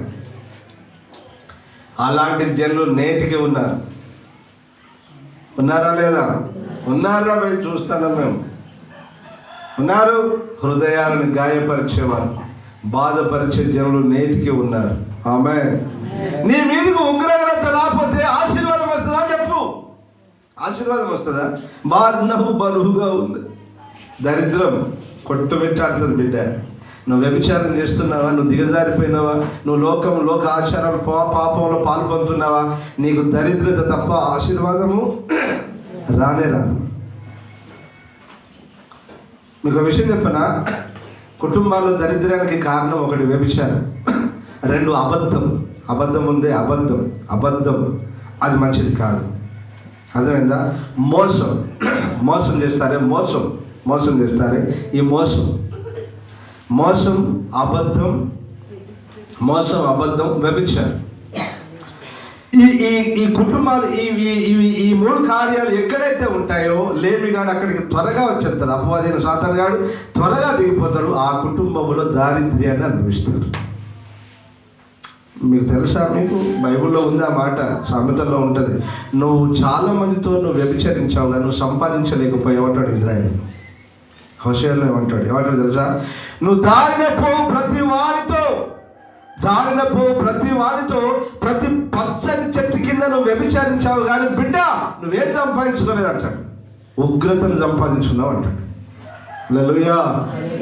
అలాంటి జనులు నేటికి ఉన్నారు. ఉన్నారా లేదా? ఉన్నారా? మేము చూస్తున్నాం. మేము ఉన్నారు. హృదయాలను గాయపరిచేవారు, బాధపరిచే జనులు నేటికి ఉన్నారు. ఆమేన్. నీ మీదకు ఉగ్రత రాకపోతే ఆశీర్వాదం వస్తుందా? చెప్పు. ఆశీర్వాదం వస్తుందా? బార్నహు బరువుగా ఉంది. దరిద్రం కొట్టుమిట్టాడుతుంది బిడ్డ. నువ్వు వ్యభిచారం చేస్తున్నావా? నువ్వు దిగజారిపోయినావా? నువ్వు లోక ఆచారాలు పాపంలో పాల్పొందుతున్నావా? నీకు దరిద్రత తప్ప ఆశీర్వాదము రానే రాదు. మీకు ఒక విషయం చెప్పనా? కుటుంబాల్లో దరిద్రానికి కారణం ఒకటి వ్యభిచారం, 2 అబద్ధం ఉంది. అబద్ధం అది మంచిది కాదు. అర్థమైందా? మోసం చేస్తారే, మోసం చేస్తారే. ఈ మోసం అబద్ధం వ్యభిచారం. ఈ కుటుంబాలు ఈ 3 కార్యాలు ఎక్కడైతే ఉంటాయో లేమిగాడు అక్కడికి త్వరగా వచ్చేస్తాడు. అపవాదైన సాతానుగాడు త్వరగా దిగిపోతాడు. ఆ కుటుంబంలో దారిద్ర్యాన్ని అనుభవిస్తాడు. మీకు తెలుసా? మీకు బైబిల్లో ఉంది ఆ మాట, సామెతల్లో ఉంటుంది. నువ్వు చాలా మందితో నువ్వు వ్యభిచరించావుగా, నువ్వు సంపాదించలేకపోయావు అంటాడు ఇజ్రాయేల్. హోషేయలో ఏమంటాడు తెలుసా? నువ్వు దారిన పోవు ప్రతి వారితో ప్రతి పచ్చని చెట్టు కింద నువ్వు వ్యభిచరించావు కానీ బిడ్డ నువ్వేం సంపాదించుకోలేదు అంటాడు. ఉగ్రతను సంపాదించుకున్నావు అంటాడు. హల్లెలూయా.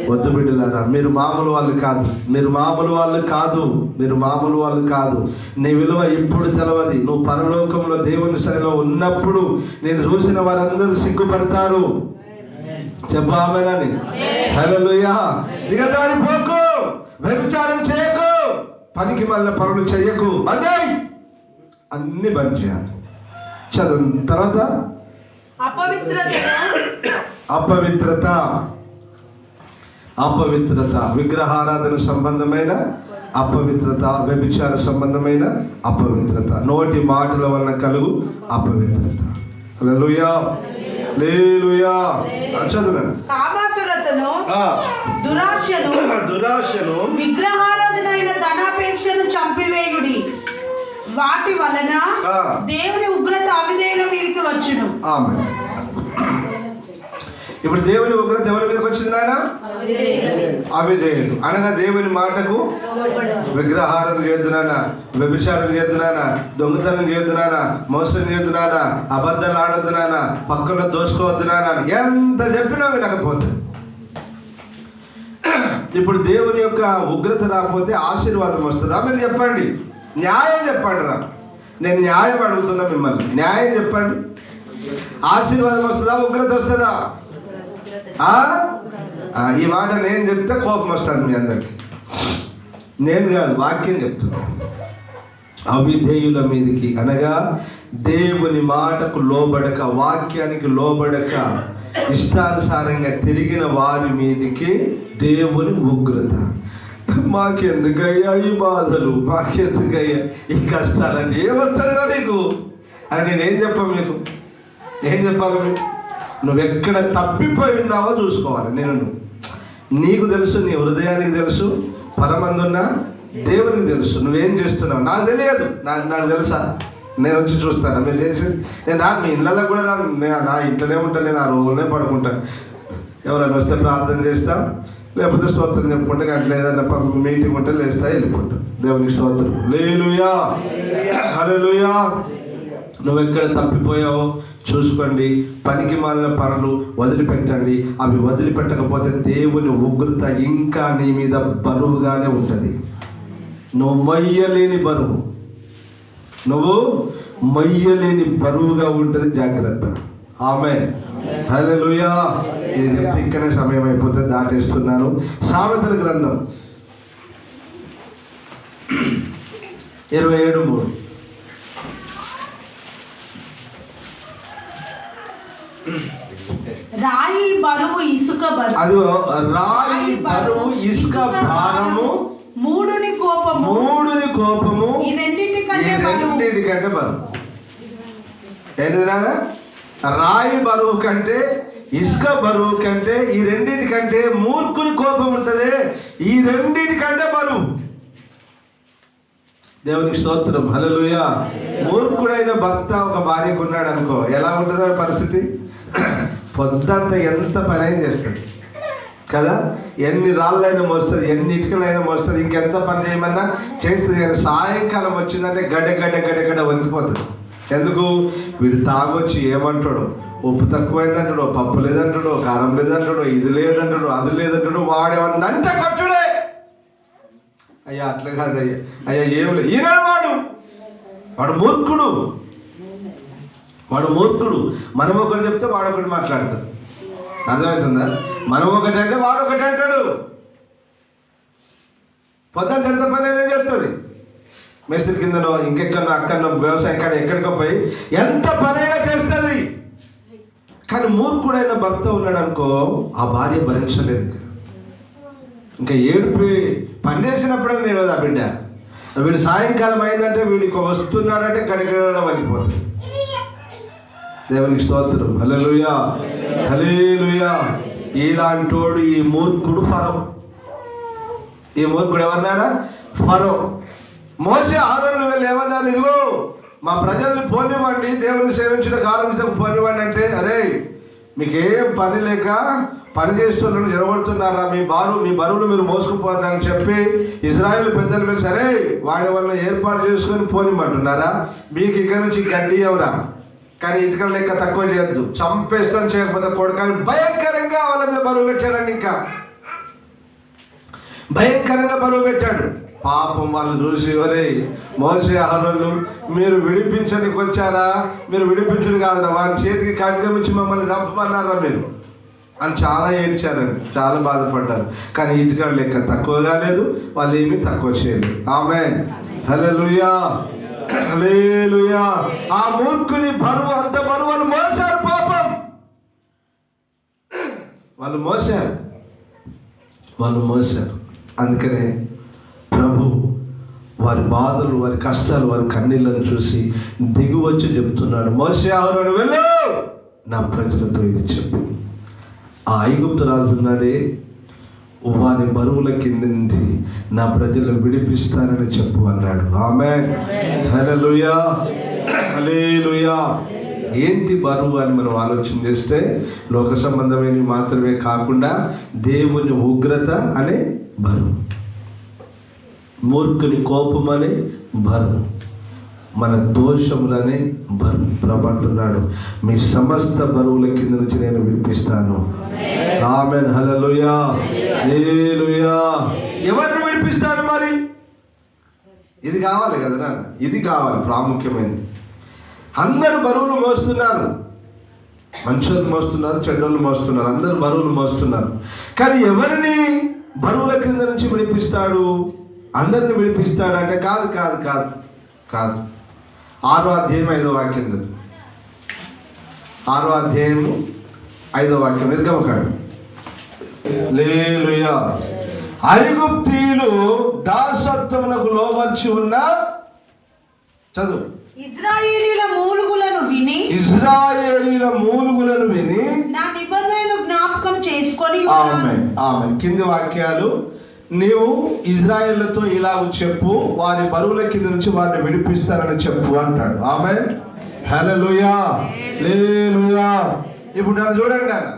వద్దు బిడ్డలారా, మీరు మామూలు వాళ్ళు కాదు, మీరు మామూలు వాళ్ళు కాదు, మీరు మామూలు వాళ్ళు కాదు. నీ విలువ ఇప్పుడు తెలవది. నువ్వు పరలోకంలో దేవుని సన్నిధిలో ఉన్నప్పుడు నేను చూసిన వారందరూ సిగ్గుపడతారు. చెప్పు ఆమేనని. హల్లెలూయా. దిగజారిపోకు, వ్యభిచారం చేయకు, పనికి మళ్ళీ పనులు చేయకు, అన్ని బంద్ చేయాలి. చదువు తర్వాత అపవిత్రత, విగ్రహారాధన సంబంధమైన అపవిత్రత, వ్యభిచార సంబంధమైన అపవిత్రత, నోటి మాటల వలన కలుగు అపవిత్రత. హల్లెలూయా, హల్లెలూయా. చదువునండి. కామాతురతను, దురాశను, విగ్రహారాధనైన ధనాపేక్షను చంపివేయుడి. వాటి వలన దేవుని ఉగ్రత అవిధేయుల మీదకి వచ్చును. ఆమేన్. ఇప్పుడు దేవుని ఉగ్రత ఎవరి మీదకి వచ్చింది నాయన? అవిధేయులు అనగా దేవుని మాటకు విగ్రహారాధన చేద్దునానా, వ్యభిచారం చేద్దునానా, దొంగతనం చేద్దునానా, మోసం చేద్దునానా, అబద్ధాలు ఆడొద్దునానా, పక్కలో దోసుకోవద్దునానా, ఎంత చెప్పినా వినకపోతే. ఇప్పుడు దేవుని యొక్క ఉగ్రత రాకపోతే ఆశీర్వాదం వస్తుందా? మీరు చెప్పండి, న్యాయం చెప్పండి రా. నేను న్యాయం అడుగుతున్నా మిమ్మల్ని, న్యాయం చెప్పండి. ఆశీర్వాదం వస్తుందా, ఉగ్రత వస్తుందా? ఈ మాట నేను చెప్తే కోపం వస్తుంది మీ అందరికి. నేను కాదు, వాక్యం చెప్తున్నా. అవిధేయుల మీదకి అనగా దేవుని మాటకు లోబడక, వాక్యానికి లోబడక, ఇష్టానుసారంగా తిరిగిన వారి మీదకి దేవుని ఉగ్రత. మాకెందుకయ్యా ఈ బాధలు, మాకెందుకయ్యా ఈ కష్టాలని, ఏమవుతుందిరా నీకు అని నేనేం చెప్పాను మీకు? ఏం చెప్పాలి మీకు? నువ్వెక్కడ తప్పిపోయి ఉన్నావో చూసుకోవాలి. నీకు తెలుసు, నీ హృదయానికి తెలుసు, పరమందున్న దేవునికి తెలుసు నువ్వేం చేస్తున్నావు. నాకు తెలియదు, నాకు తెలుసా? నేను వచ్చి చూస్తాను మీరు చేసి. నేను మీ ఇళ్ళలో కూడా నా ఇంట్లోనే ఉంటాను, నేను ఆ రూమ్లోనే పడుకుంటాను. ఎవరైనా వస్తే ప్రార్థన చేస్తాం, లేకపోతే స్తోత్రం చెప్పుకుంటే గంటలు ఏదైనా మీటింగ్ ఉంటే లేస్తా వెళ్ళిపోతాం. దేవునికి స్తోత్రం. హల్లెలూయా, హల్లెలూయా. నువ్వెక్కడ తప్పిపోయావో చూసుకోండి. పనికి మాలిన పనులు వదిలిపెట్టండి. అవి వదిలిపెట్టకపోతే దేవుని ఉగ్రత ఇంకా నీ మీద బరువుగానే ఉంటుంది. నువ్వు మొయ్యలేని బరువు, నువ్వు మొయ్యలేని బరువుగా ఉంటుంది. జాగ్రత్త. ఆమేన్. హల్లెలూయా. ఇది చెప్తే ఇక్కడే సమయం అయిపోతే దాటేస్తున్నాను. సామెతల గ్రంథం 27:3. రాయి బరువు ఇసుక బరువు. అదిగో రాయి బరువు ఇసుక భారము, మూడుని కోపము ఈ రెండింటికంటే బరువు. ఏంటిది నాన్న? రాయి బరువు కంటే, ఇసుక బరువు కంటే, ఈ రెండింటికంటే మూర్ఖుని కోపం ఉంటుంది. ఈ రెండింటికంటే బరువు. దేవునికి స్తోత్రం. హల్లెలూయా. మూర్ఖుడైన భర్త ఒక భార్యకు ఉన్నాడు అనుకో, ఎలా ఉంటుందో పరిస్థితి? పొద్దంతా ఎంత పని అయినా చేస్తుంది కదా, ఎన్ని రాళ్ళైనా మోస్తుంది, ఎన్ని ఇటుకలైనా మోస్తుంది, ఇంకెంత పని చేయమన్నా చేస్తుంది. కానీ సాయంకాలం వచ్చిందంటే గడ్డ వణికిపోతుంది. ఎందుకు? వీడు తాగొచ్చి ఏమంటాడు? ఉప్పు తక్కువైందంటాడు, పప్పు లేదంటాడు, కారం లేదంటాడు, ఇది లేదంటాడు, అది లేదంటాడు. వాడేమన్నా అంటే కట్టుడే. అయ్యా అట్లా కాదు అయ్యా, అయ్యా ఏం లేదు. ఈనాడు వాడు మూర్ఖుడు. మనం ఒకటి చెప్తే వాడు ఒకటి మాట్లాడతాడు. అర్థమవుతుందా? మనం ఒకటి అంటే వాడు ఒకటి అంటాడు. పొద్దున్న ఎంత పని అయినా చేస్తుంది. మేస్త్రి కిందనో ఇంకెక్కడో అక్కడనో వ్యవసాయం కాడ ఎక్కడికో పోయి ఎంత పనైనా చేస్తుంది. కానీ మూర్ఖుడైన భర్త ఉన్నాడు అనుకో, ఆ భార్య భరించలేదు. ఇంకా ఏడుపు పని చేసినప్పుడే నేను ఆ బిడ్డ వీడు సాయంకాలం అయిందంటే వీడికి వస్తున్నాడంటే గడిగడం అయిపోతుంది. దేవునికి స్తోత్రం. హల్లెలూయా, హల్లెలూయా. ఇలాంటోడు ఈ మూర్ఖుడు ఫరో. ఈ మూర్ఖుడు ఎవరన్నారా? ఫరో. మోసే ఆరోను వెళ్ళి ఏమన్నారు? ఇదిగో మా ప్రజల్ని పోనివ్వండి, దేవుని సేవించడం ఆరాధించడం పోనివ్వండి అంటే, అరే మీకేం పని లేక పని చేస్తున్న జరగబడుతున్నారా? మీ బరువులు మీరు మోసుకుపోతారని చెప్పి ఇజ్రాయేల్ పెద్దలు మీరు సరే వాడి వల్ల ఏర్పాటు చేసుకొని పోనిమ్మంటున్నారా? మీకు ఇక్కడ నుంచి గడ్డి ఎవరా? కానీ ఇటుకల లెక్క తక్కువ చేయొద్దు. చంపేస్తాను చేయకపోతే కొడుకని భయంకరంగా వాళ్ళ మీద బరువు పెట్టాడండి. ఇంకా భయంకరంగా బరువు పెట్టాడు. పాపం వాళ్ళు చూసి, ఒరే మోసే అహరోను మీరు విడిపించడానికి వచ్చారా? మీరు విడిపించుడు కాదురా, వారి చేతికి ఖడ్గం ఇచ్చి మమ్మల్ని చంపమన్నారా మీరు అని చాలా ఏడ్చారండి, చాలా బాధపడ్డారు. కానీ ఇటుకల లెక్క తక్కువగా లేదు, వాళ్ళు ఏమీ తక్కువ చేయలేదు. ఆమేన్, హల్లెలూయా, హల్లెలూయా. ఆ మూర్ఖుని బరువు అంత బరువు వాళ్ళు మోసారు. పాపం వాళ్ళు మోసారు. అందుకనే ప్రభు వారి బాధలు, వారి కష్టాలు, వారి కన్నీళ్ళను చూసి దిగువచ్చి చెప్తున్నాడు, మోసే అహరోను వెళ్ళు, నా ప్రజలతో ఇది చెప్పు. ఆ ఐగుప్తు రాజు ఉన్నాడే, వారి బరువుల కింద నుంచి నా ప్రజలను విడిపిస్తానని చెప్పు అన్నాడు. ఆమేన్, హల్లెలూయా, హల్లెలూయా. ఏంటి బరువు అని మనం ఆలోచన చేస్తే లోక సంబంధమైనవి మాత్రమే కాకుండా దేవుని ఉగ్రత అనే బరువు, మూర్ఖుని కోపం అనే బరువు, మన దోషములనే బరువు. ప్రభు అంటున్నాడు, మీ సమస్త బరువుల కింద నుంచి నేను విడిపిస్తాను. ఆమేన్, హల్లెలూయా, హల్లెలూయా. ఎవరిని విడిపిస్తాడు మరి? ఇది కావాలి కదా నాన్న, ఇది కావాలి, ప్రాముఖ్యమైనది. అందరూ బరువులు మోస్తున్నారు, మంచోళ్ళు మోస్తున్నారు, చెడ్డోళ్ళు మోస్తున్నారు, అందరూ బరువులు మోస్తున్నారు. కానీ ఎవరిని బరువుల క్రింద నుంచి విడిపిస్తాడు? అందరిని విడిపిస్తాడు అంటే కాదు. 6వ అధ్యాయం 5వ వాక్యం, 6వ అధ్యాయం 5వ వాక్యం, నిర్గమకాండం. హల్లెలూయా. ఐగుప్తీయులు దాసత్వమునకు లోబర్చి ఉన్న, చదువు, ఇశ్రాయేలీయుల మూలుగులను విని నా నిబంధనను జ్ఞాపకం చేసుకొని ఆమేన్. కింది వాక్యాలు, నీవు ఇజ్రాయేళ్లతో ఇలా చెప్పు, వారి బరువుల కింద నుంచి వారిని విడిపిస్తారని చెప్పు అంటాడు. ఆమేన్, హల్లెలూయా, హల్లెలూయా. ఇప్పుడు నన్ను చూడండి ఆయన,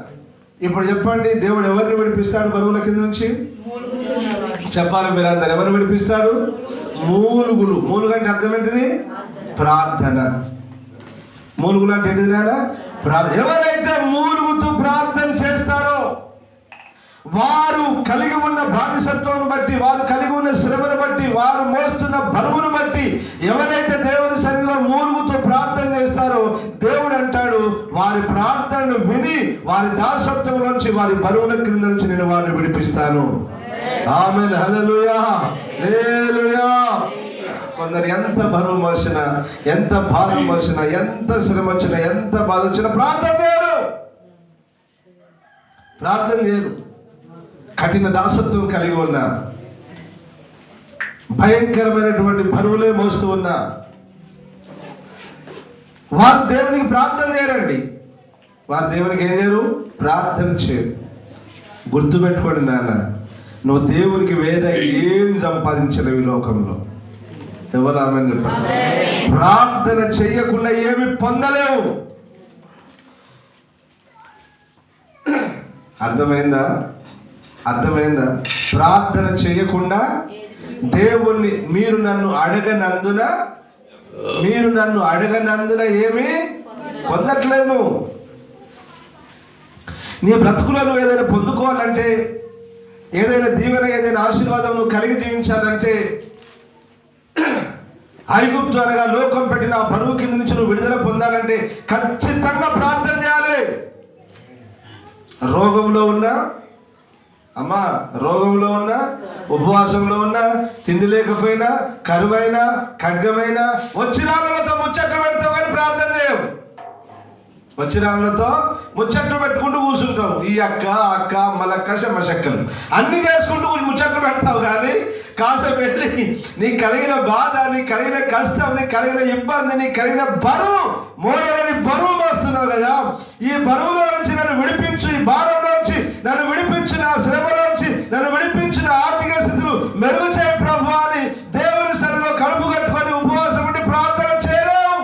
ఇప్పుడు చెప్పండి, దేవుడు ఎవరిని విడిపిస్తాడు బరువుల కింద నుంచి? చెప్పాలి మీరందరూ, ఎవరు విడిపిస్తాడు? మూలుగులు. మూలుగు అంటే అర్థం ఏంటిది? ప్రార్థన. మూలుగులు అంటే ఏంటిది నాయనా? ప్రార్థన. ఎవరైతే మూలుగుతూ ప్రార్థన చేస్తారో వారు కలిగి ఉన్న బానిసత్వం బట్టి, వారు కలిగి ఉన్న శ్రమను బట్టి, వారు మోస్తున్న బరువును బట్టి ఎవరైతే దేవుని సన్నిధిలో మూలుగుతూ ప్రార్థన చేస్తారో దేవుడు అంటాడు, వారి ప్రార్థనను విని వారి దాసత్వం నుంచి, వారి బరువుల క్రింద నుంచి నేను వారిని విడిపిస్తాను. ఆమేన్, హల్లెలూయా, హల్లెలూయా. కొందరు ఎంత బరువు మోసినా, ఎంత భారం మోసినా, ఎంత శ్రమ వచ్చినా, ఎంత బాధ వచ్చినా ప్రార్థన చేయరు. కఠిన దాసత్వం కలిగి ఉన్నా, భయంకరమైనటువంటి బరువులే మోస్తూ ఉన్నా వారు దేవునికి ప్రార్థన చేయరండి. వారు దేవునికి ఏం చేయరు? ప్రార్థన చేయరు. గుర్తుపెట్టుకోండి నాన్న, నువ్వు దేవునికి వేరే ఏం సంపాదించలేవు ఈ లోకంలో. ఎవరు ఆమేన్ చెప్పండి. ప్రార్థన చెయ్యకుండా ఏమి పొందలేవు. అర్థమైందా? ప్రార్థన చేయకుండా దేవుణ్ణి మీరు నన్ను అడగనందున ఏమి పొందట్లేను. నీ బ్రతుకులను ఏదైనా పొందుకోవాలంటే, ఏదైనా దీవెన, ఏదైనా ఆశీర్వాదం నువ్వు కలిగి జీవించాలంటే, ఐగుప్తు అనగా లోకం పెట్టిన ఆ బరువు కింద నుంచి నువ్వు విడుదల పొందాలంటే ఖచ్చితంగా ప్రార్థన చేయాలి. రోగంలో ఉన్నా, ఉపవాసంలో ఉన్నా, తిండి లేకపోయినా, కరువైనా, ఖడ్గమైనా, వచ్చిన వాళ్ళతో ముచ్చట్లు పెడతావు కానీ ప్రార్థన చేయవు. వచ్చిన వాళ్ళతో ముచ్చట్లు పెట్టుకుంటూ కూర్చుంటావు. ఈ అక్క మలక్క శమశక్కలు అన్ని చేసుకుంటూ ముచ్చట్లు పెడతావు కానీ కాసేపు వెళ్ళి నీకు కలిగిన బాధ, నీకు కలిగిన కష్టం, నీకు కలిగిన ఇబ్బంది, నీకు కలిగిన బరువు, మోయలేని బరువు మోస్తున్నావు కదా, ఈ బరువులో నుంచి నన్ను విడిపించు, ఈ భారంలోంచి నన్ను విడిపించు, నా శ్రమలోంచి నన్ను విడిపించు, నా ఆర్థిక స్థితులు మెరుగు చేయ ప్రభు అని దేవుని సన్నిధిలో కడుపు కట్టుకొని ఉపవాసం ఉండి ప్రార్థన చేయలేవు.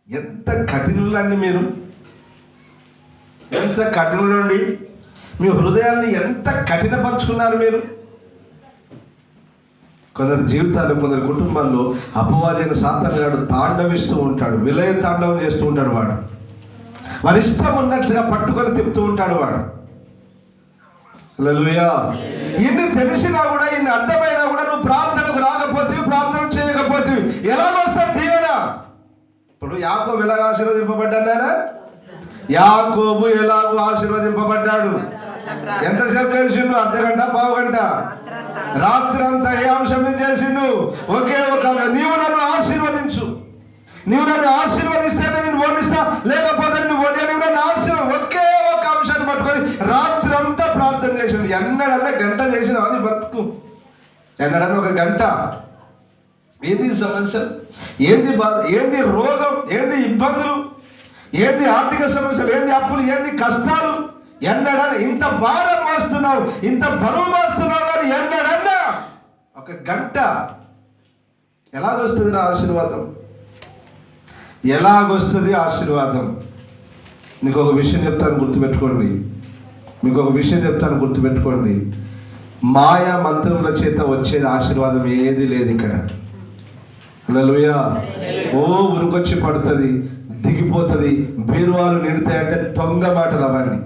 ఎంత కఠినులండి మీరు, ఎంత కఠినులండి. మీ హృదయాన్ని ఎంత కఠినపరుచుకున్నారు మీరు. కొందరు జీవితాల్లో, కొందరు కుటుంబాల్లో అపవాదైన సాతాను గాడు తాండవిస్తూ ఉంటాడు, విలయ తాండవం చేస్తూ ఉంటాడు. వారి ఇష్టం ఉన్నట్లుగా పట్టుకొని తిప్పుతూ ఉంటాడు వాడు. హల్లెలూయా. ఇన్ని తెలిసినా కూడా, ఇన్ని అర్థమైనా కూడా నువ్వు ప్రార్థనకు రాకపోతే, ప్రార్థన చేయకపోతే ఎలాగొస్తావు దీవెన? ఇప్పుడు యాకోబు ఎలాగ ఆశీర్వదింపబడ్డారా? యాకోబు ఎలాగో ఆశీర్వదింపబడ్డాడు. ఎంతసేపు చేసిండు? అర్ధగంట, పావుగంట, రాత్రి అంతా ఏ అంశం చేసిండు? ఒకే ఒక, నీవు నన్ను ఆశీర్వదించు, నీవు నన్ను ఆశీర్వదిస్తేనే నేను ఓడిస్తా, లేకపోతే నువ్వు నన్ను ఒకే ఒక అంశాన్ని పట్టుకొని రాత్రి అంతా ప్రార్థన చేసిండు. ఎన్నడన్నా గంట చేసిన అని బ్రతుకు, ఎన్నడన్నా ఒక గంట. ఏంది సమస్య, ఏంది బాధ, ఏంది రోగం, ఏంది ఇబ్బందులు, ఏంది ఆర్థిక సమస్యలు, ఏంది అప్పులు, ఏంది కష్టాలు, ఎన్నడన్నా ఇంత భారం మోస్తున్నావు, ఇంత బరువు మోస్తున్నావు అని ఎన్నడన్నా ఒక గంట. ఎలాగొస్తుంది ఆశీర్వాదం? ఎలాగొస్తుంది ఆశీర్వాదం? మీకు ఒక విషయం చెప్తాను, గుర్తుపెట్టుకోండి. మీకు ఒక విషయం చెప్తాను, గుర్తుపెట్టుకోండి. మాయా మంత్రముల చేత వచ్చేది ఆశీర్వాదం ఏది లేదు ఇక్కడ. హల్లెలూయా. ఓ ఉరుకొచ్చి పడుతుంది, దిగిపోతుంది, బీరువాలు నిండుతాయంటే దొంగ మాటలు అవన్నీ.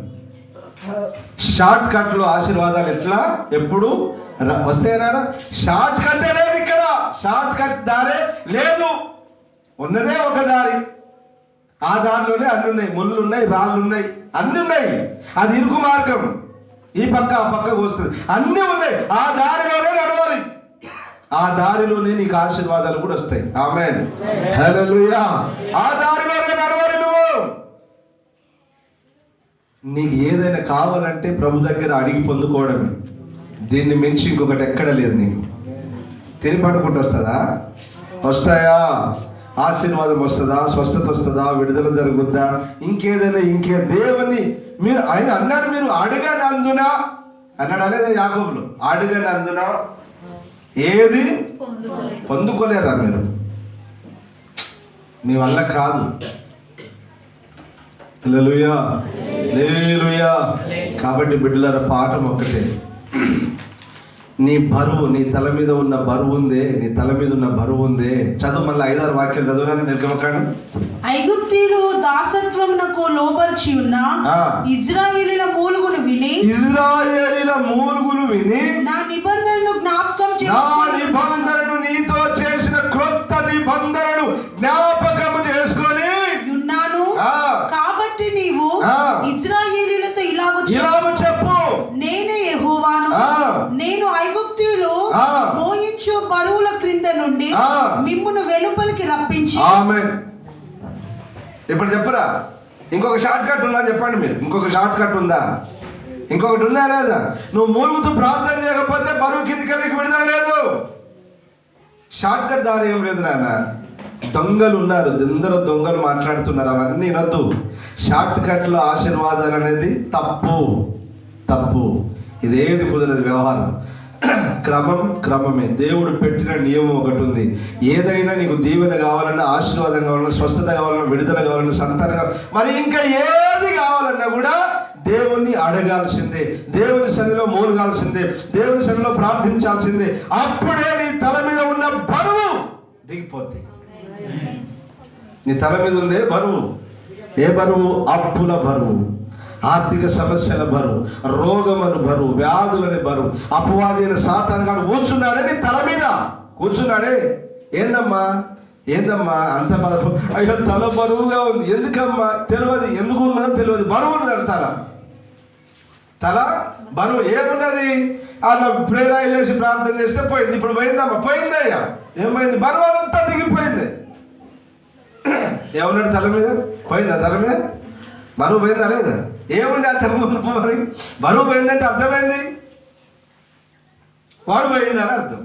షార్ట్ కట్లో ఆశీర్వాదాలు ఎట్లా ఎప్పుడు వస్తాయనా? షార్ట్ కట్టే లేదు ఇక్కడ, షార్ట్ కట్ దారే లేదు, ఉన్నదే ఒక దారి. ఆ దారిలోనే అన్ని ఉన్నాయి, ముళ్ళు ఉన్నాయి, రాళ్ళు ఉన్నాయి, అన్ని ఉన్నాయి. అది ఇరుకు మార్గం, ఈ పక్క ఆ పక్కకు వస్తుంది, అన్నీ ఉన్నాయి. ఆ దారిలోనే నడవాలి, ఆ దారిలోనే నీకు ఆశీర్వాదాలు కూడా వస్తాయి. ఆమేన్, హల్లెలూయా. ఆ దారిలోనే నడవాలి నువ్వు. నీకు ఏదైనా కావాలంటే ప్రభు దగ్గర అడిగి పొందుకోవడమే, దీన్ని మించి ఇంకొకటి ఎక్కడ లేదు. నీకు తిని పడుకుంటూ వస్తుందా? వస్తాయా? ఆశీర్వాదం వస్తుందా? స్వస్థత వస్తుందా? విడుదల జరుగుద్దా? ఇంకేదైనా దేవుని మీరు, ఆయన అన్నాడు, మీరు అడగనందున అన్నాడు, లేదా యాకోబులు? అడగనందున ఏది పొందుకోలేరా మీరు? మీ వల్ల కాదు. హల్లెలూయా, హల్లెలూయా. కాబట్టి బిడ్డలారా, పాఠం ఒక్కటే. నీ బరువు, నీ తల మీద ఉన్న బరువు ఉందే, నీ తల మీద ఉన్న బరువు ఉందే. చదువు, మళ్ళీ 5-6 వాక్యాలు చదువునని నిర్గమకాండం. ఐగుప్తీయులు దాసత్వమునకు లోబర్చి ఉన్న ఇశ్రాయేలీల మూలుగును విని, నా నిబంధనను జ్ఞాపకం నీతో చేసిన క్రొత్త నిబంధనను జ్ఞాపకం చేసుకొని ఉన్నాను. కాబట్టి నీవు ఇశ్రాయేలీలతో ఇలాగ చెప్పు, నేనే యెహోవాను. నేను ఐగుప్తీయులు మోయించు బరువుల క్రింద నుండి మిమ్మును వెలుపలికి రప్పించి. ఆమేన్. ఇప్పుడు చెప్పరా, ఇంకొక షార్ట్ కట్ ఉందా? చెప్పండి మీరు, ఇంకొక షార్ట్ కట్ ఉందా? ఇంకొకటి ఉందా లేదా? నువ్వు మూలుగుతూ ప్రార్థన చేయకపోతే బరువు కిందికెళ్ళి విడుదల లేదు. షార్ట్ కట్ దారి ఏం లేదు నాన్న. దొంగలు ఉన్నారు, ఎందరో దొంగలు మాట్లాడుతున్నారు, అవన్నీ వినొద్దు. షార్ట్ కట్లో ఆశీర్వాదాలు అనేది తప్పు. ఇదేది కుదరదు వ్యవహారం. క్రమమే. దేవుడు పెట్టిన నియమం ఒకటి ఉంది. ఏదైనా నీకు దీవెన కావాలన్నా, ఆశీర్వాదం కావాలన్నా, స్వస్థత కావాలన్నా, విడుదల కావాలన్నా, సంతానం కావాలి, మరి ఇంకా ఏది కావాలన్నా కూడా దేవుణ్ణి అడగాల్సిందే, దేవుని సన్నిధిలో మూలగాల్సిందే, దేవుని సన్నిధిలో ప్రార్థించాల్సిందే. అప్పుడే నీ తల మీద ఉన్న బరువు దిగిపోద్ది. నీ తల మీద ఉందే బరువు. ఏ బరువు? అప్పుల బరువు, ఆర్థిక సమస్యల బరువు, రోగమను బరువు, వ్యాధులని బరువు. అపవాదైన సాతాను గాడు కూర్చున్నాడే నీ తల మీద, కూర్చున్నాడే. ఏందమ్మా అంత బరువు? అయ్యో తల బరువుగా ఉంది. ఎందుకమ్మా? తెలియదు, ఎందుకు ఉన్నదో తెలియదు. బరువు ఉన్నది తల బరువు. ఏమున్నది? అలా ప్రేరాయిలు వేసి ప్రార్థన చేస్తే పోయింది. ఇప్పుడు పోయిందమ్మా? పోయిందయ్యా. ఏమైంది? బరువు అంతా దిగిపోయింది. ఏమన్నాడు? తల మీద పోయిందా? తల మీద బరువు పోయిందా లేదా? ఏముంది ఆ తల మరి? బరువు పోయిందంటే అర్థమైంది, వాడు పోయిందని అర్థం.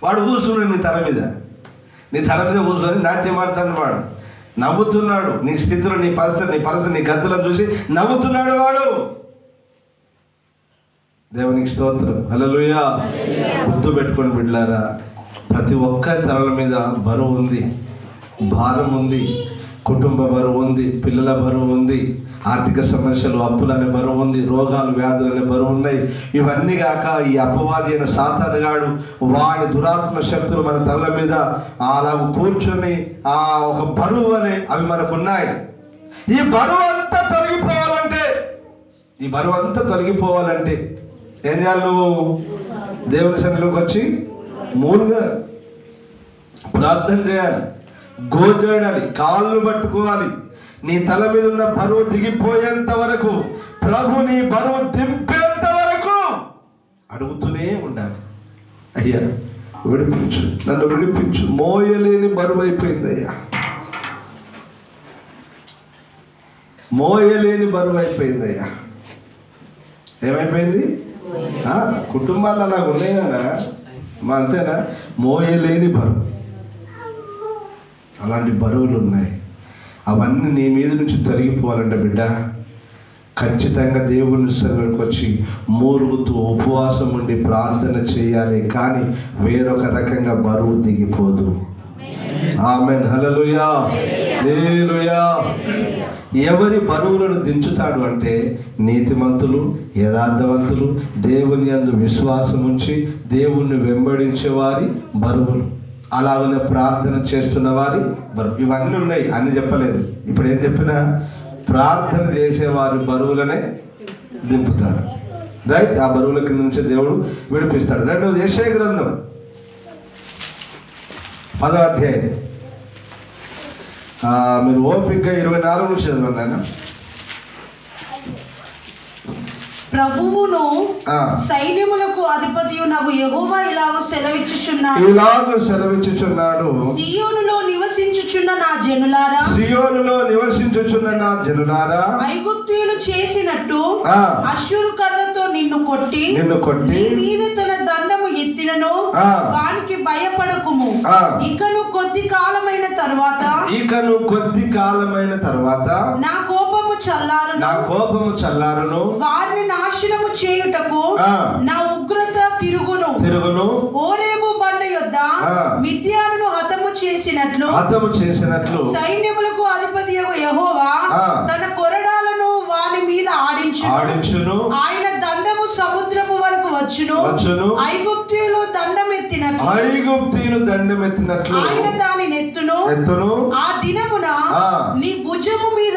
వాడు కూర్చున్నాడు నీ తల మీద కూర్చొని నాట్యం ఆడుతాడు. వాడు నవ్వుతున్నాడు. నీ స్థితిలో, నీ పరిస్థితి, నీ గద్దలను చూసి నవ్వుతున్నాడు వాడు. దేవునికి స్తోత్రం, హల్లెలూయా. గుర్తు పెట్టుకొని బిడ్డలారా, ప్రతి ఒక్కరి తలల మీద బరువు ఉంది, భారం ఉంది. కుటుంబ బరువు ఉంది, పిల్లల బరువు ఉంది, ఆర్థిక సమస్యలు, అప్పులనే బరువు ఉంది, రోగాలు వ్యాధులనే బరువు ఉన్నాయి. ఇవన్నీ కాక ఈ అపవాది అయిన సాతానుగాడు వాడి దురాత్మ శక్తులు మన తల మీద అలా కూర్చొని ఒక బరువు అనే అవి మనకున్నాయి. ఈ బరువు అంతా తొలగిపోవాలంటే ఏం చేయాలి? నువ్వు దేవుని సన్నిధిలోకి వచ్చి మూలుగా ప్రార్థన చేయాలి, గోజాడాలి, కాళ్ళు పట్టుకోవాలి. నీ తల మీద ఉన్న బరువు దిగిపోయేంత వరకు, ప్రభు నీ బరువు దింపేంత వరకు అడుగుతూనే ఉండాలి. అయ్యా విడిపించు, నన్ను విడిపించు, మోయలేని బరువు అయిపోయింది అయ్యా, మోయలేని బరువు అయిపోయింది అయ్యా. ఏమైపోయింది? కుటుంబాలు అలా ఉన్నాయనా? అంతేనా? మోయలేని బరువు, అలాంటి బరువులు ఉన్నాయి. అవన్నీ నీ మీద నుంచి తొలగిపోవాలంటే బిడ్డ, ఖచ్చితంగా దేవుని సన్నిధికి వచ్చి మూరుగుతూ ఉపవాసం ఉండి ప్రార్థన చేయాలి. కానీ వేరొక రకంగా బరువు దిగిపోదు. ఆమేన్, హల్లెలూయా, హల్లెలూయా. ఎవరి బరువులను దించుతాడు అంటే నీతిమంతులు, యథార్థవంతులు, దేవుని యందు విశ్వాసం ఉంచి దేవుణ్ణి వెంబడించే వారి బరువులు, అలాగనే ప్రార్థన చేస్తున్న వారి బరువు. ఇవన్నీ ఉన్నాయి, అన్ని చెప్పలేదు. ఇప్పుడు ఏం చెప్పినా ప్రార్థన చేసేవారి బరువులనే దింపుతాడు. రైట్? ఆ బరువుల కింద నుంచి దేవుడు విడిపిస్తాడు. రెండవది యెషయా గ్రంథం 10వ అధ్యాయం. మీరు ఓపికగా 24 నుంచి చదవండి ఆయన. ప్రభువును సైన్యములకు అధిపతియు నాకు యెహోవా ఇలాగ సెలవిచ్చుచున్నాడు, సియోనులో నివసించుచున్న నా జనులారా, ఐగుప్తీయులు చేసినట్టు అష్షూరు కర్రతో నిన్ను కొట్టి నీ మీద తన దండము ఎత్తినను వానికి భయపడకుము. ఇకను కొద్ది కాలమైన తర్వాత నా కోపము చల్లారును, వారిని నాశనము చేయుటకు నా ఉగ్రత తిరుగును. ఓరేబు బండ యొద్ద మిద్యానును హతము చేసినట్లు సైన్యములకు అధిపతియగు యెహోవా తన కొరడాలను వాని మీద ఆడించును. ఆయన దండము సముద్రము వరకు వచ్చును. ఐగుప్తీయులు దండమెత్తినట్లు ఆయన దాని నెత్తును. ఆ దినమున నీ భుజము మీద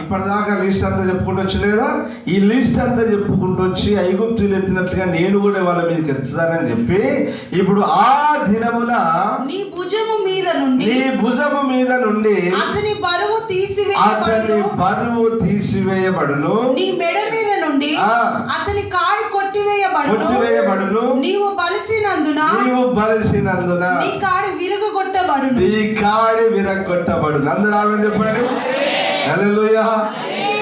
ఇప్పటిదాకా లిస్ట్ అంతా చెప్పుకుంటూ వచ్చి లేదా, ఈ లిస్ట్ అంతా చెప్పుకుంటూ వచ్చి ఐగుప్తులు ఎత్తినట్లుగా నేను కూడా వాళ్ళ మీదకి ఎత్తుతానని చెప్పి, ఇప్పుడు ఆ దినమున నీ భుజము మీద నుండి అతని బరువు తీసివేయబడును. నీ మెడ మీద నుండి అతని కాడి కొట్టివేయబడును. నీవు బలిసినందున నీ కాడి విరగొట్టబడును. అందరూ ఆమేన్ చెప్పండి. హల్లెలూయా.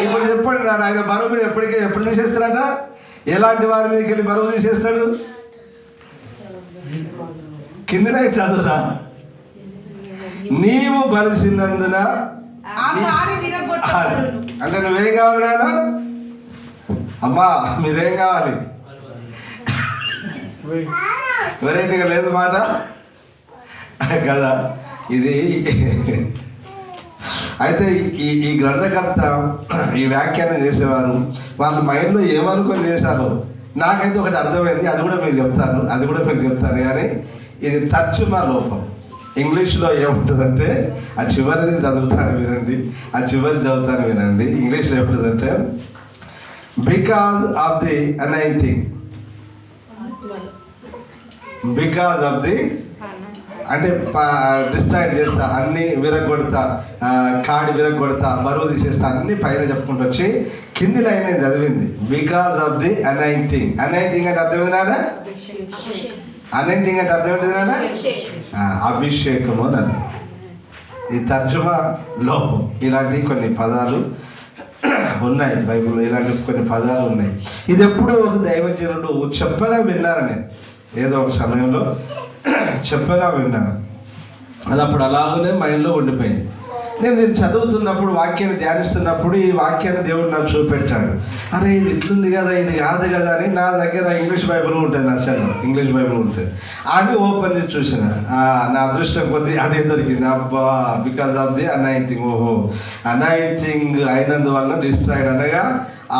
ఇప్పుడు చెప్పండి, ఆయన బరువు మీద ఎప్పుడు తీసేస్తారట? ఎలాంటి వారి మీదకి వెళ్ళి బరువు తీసేస్తాడు? కిందనే చదువురా, నీవు బలిసినందున. అంటే నువ్వేం కావాలి నాన్న? అమ్మా మీరేం కావాలి? వెరైటీగా లేదు మాట కదా ఇది. అయితే ఈ గ్రంథకర్త ఈ వ్యాఖ్యానం చేసేవారు వాళ్ళ మైండ్లో ఏమనుకొని చేశారో నాకైతే ఒకటి అర్థమైంది. అది కూడా మీకు చెప్తాను కానీ ఇది తర్జుమా లోపం. ఇంగ్లీష్లో ఏముంటుందంటే, ఆ చివరిది చదువుతాను వినండి, ఇంగ్లీష్లో ఏముంటుందంటే, బికాజ్ ఆఫ్ ది అనైంటింగ్, అంటే డిస్ట్రాక్ట్ చేస్తా, అన్ని విరగొడతా, కాడి విరగొడతా, బరువు తీసేస్తా, అన్ని పైన చెప్పుకుంటూ వచ్చి కింది లైన్ నేను చదివింది because of the anointing. Anointing అంటే అర్థమైంది నాన్న? అనైంటింగ్ అంటే అర్థమైంది నాన్న? అభిషేకము అని అర్థం. ఈ తర్జుమా లోపం. ఇలాంటి కొన్ని పదాలు ఉన్నాయి బైబిల్లో, ఇలాంటి కొన్ని పదాలు ఉన్నాయి. ఇది ఎప్పుడు ఒక దైవజనుడు చెప్పగా విన్నాను నేను, ఏదో ఒక సమయంలో చెప్పగా విన్నాను. అది అప్పుడు అలాగనే మైండ్లో ఉండిపోయింది. నేను దీన్ని చదువుతున్నప్పుడు, వాక్యాన్ని ధ్యానిస్తున్నప్పుడు ఈ వాక్యాన్ని దేవుడు నాకు చూపెట్టాడు. అరే ఇది ఇట్లుంది కదా, ఇది కాదు కదా అని. నా దగ్గర ఇంగ్లీష్ బైబిల్ ఉంటుంది, నా సెల్ ఇంగ్లీష్ బైబిల్ ఉంటుంది. అది ఓపెన్ చేసి చూసిన. నా అదృష్టం కొద్ది అదే దొరికింది. అబ్బా, బికాజ్ ఆఫ్ ది అనాయింటింగ్. ఓహో, అనాయింటింగ్ అయినందువల్ల డిస్ట్రాయిడ్ అనగా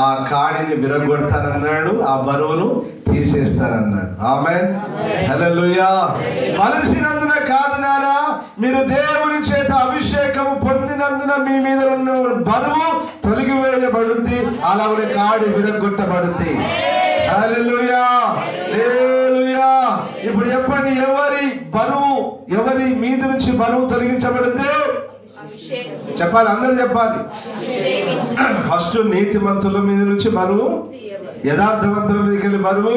ఆ కాడిని విరగొడతానన్నాడు, ఆ బరువును తీసేస్తానన్నాడు. ఆమేన్, హల్లెలూయా. బలసినందున కాదు నారా, మీరు దేవుని చేత అభిషేకము పొందినందున మీ మీద ఉన్న బరువు తొలగివేయబడుద్ది, అలాగే కాడి విరగొట్టబడుద్ది. హల్లెలూయా, హల్లెలూయా. ఇప్పుడు చెప్పండి, ఎవరి మీద నుంచి బరువు తొలగించబడుద్ది? చెప్పాలి, అందరూ చెప్పాలి. ఫస్ట్ నీతిమంతుల మీద నుంచి బరువు, యథార్థవంతుల మీదకి వెళ్ళి బరువు,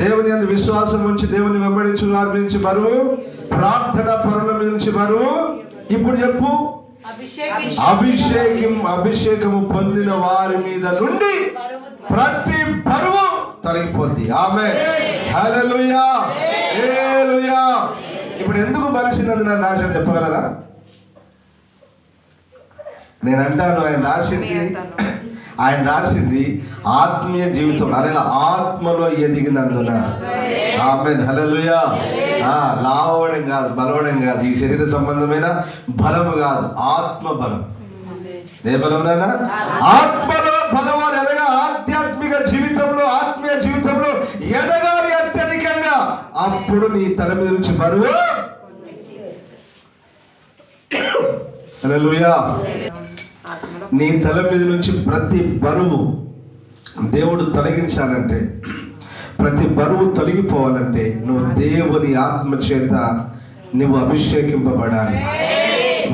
దేవుని యందు విశ్వాసం ఉంచి దేవుని వెంబడించు వారి నుంచి బరువు, ప్రార్థన పరుల మీద నుంచి బరువు. ఇప్పుడు చెప్పు, అభిషేకము పొందిన వారి మీద నుండి ప్రతి బరువు తొలగిపోద్ది. ఆమేన్, హల్లెలూయా, హల్లెలూయా. ఇప్పుడు ఎందుకు బలిసినది నన్ను రాశాడు చెప్పగలరా? నేను అంటాను, ఆయన రాసింది ఆత్మీయ జీవితం అనగా ఆత్మలో ఎదిగినందున. ఆమేన్, హల్లెలూయా. లావడం కాదు, బలవడం కాదు, ఈ శరీర సంబంధమైన బలము కాదు, ఆత్మ బలం. ఏ బలం నాయనా? ఆత్మలో బలవాలి అనగా ఆధ్యాత్మిక జీవితంలో, ఆత్మీయ జీవితంలో ఎదగాలి అత్యధికంగా. అప్పుడు నీ తల మీద నుంచి బరువు, హల్లెలూయా, నీ తల మీద నుంచి ప్రతి బరువు దేవుడు తొలగించాలంటే, ప్రతి బరువు తొలగిపోవాలంటే నువ్వు దేవుని ఆత్మ చేత నువ్వు అభిషేకింపబడాలి.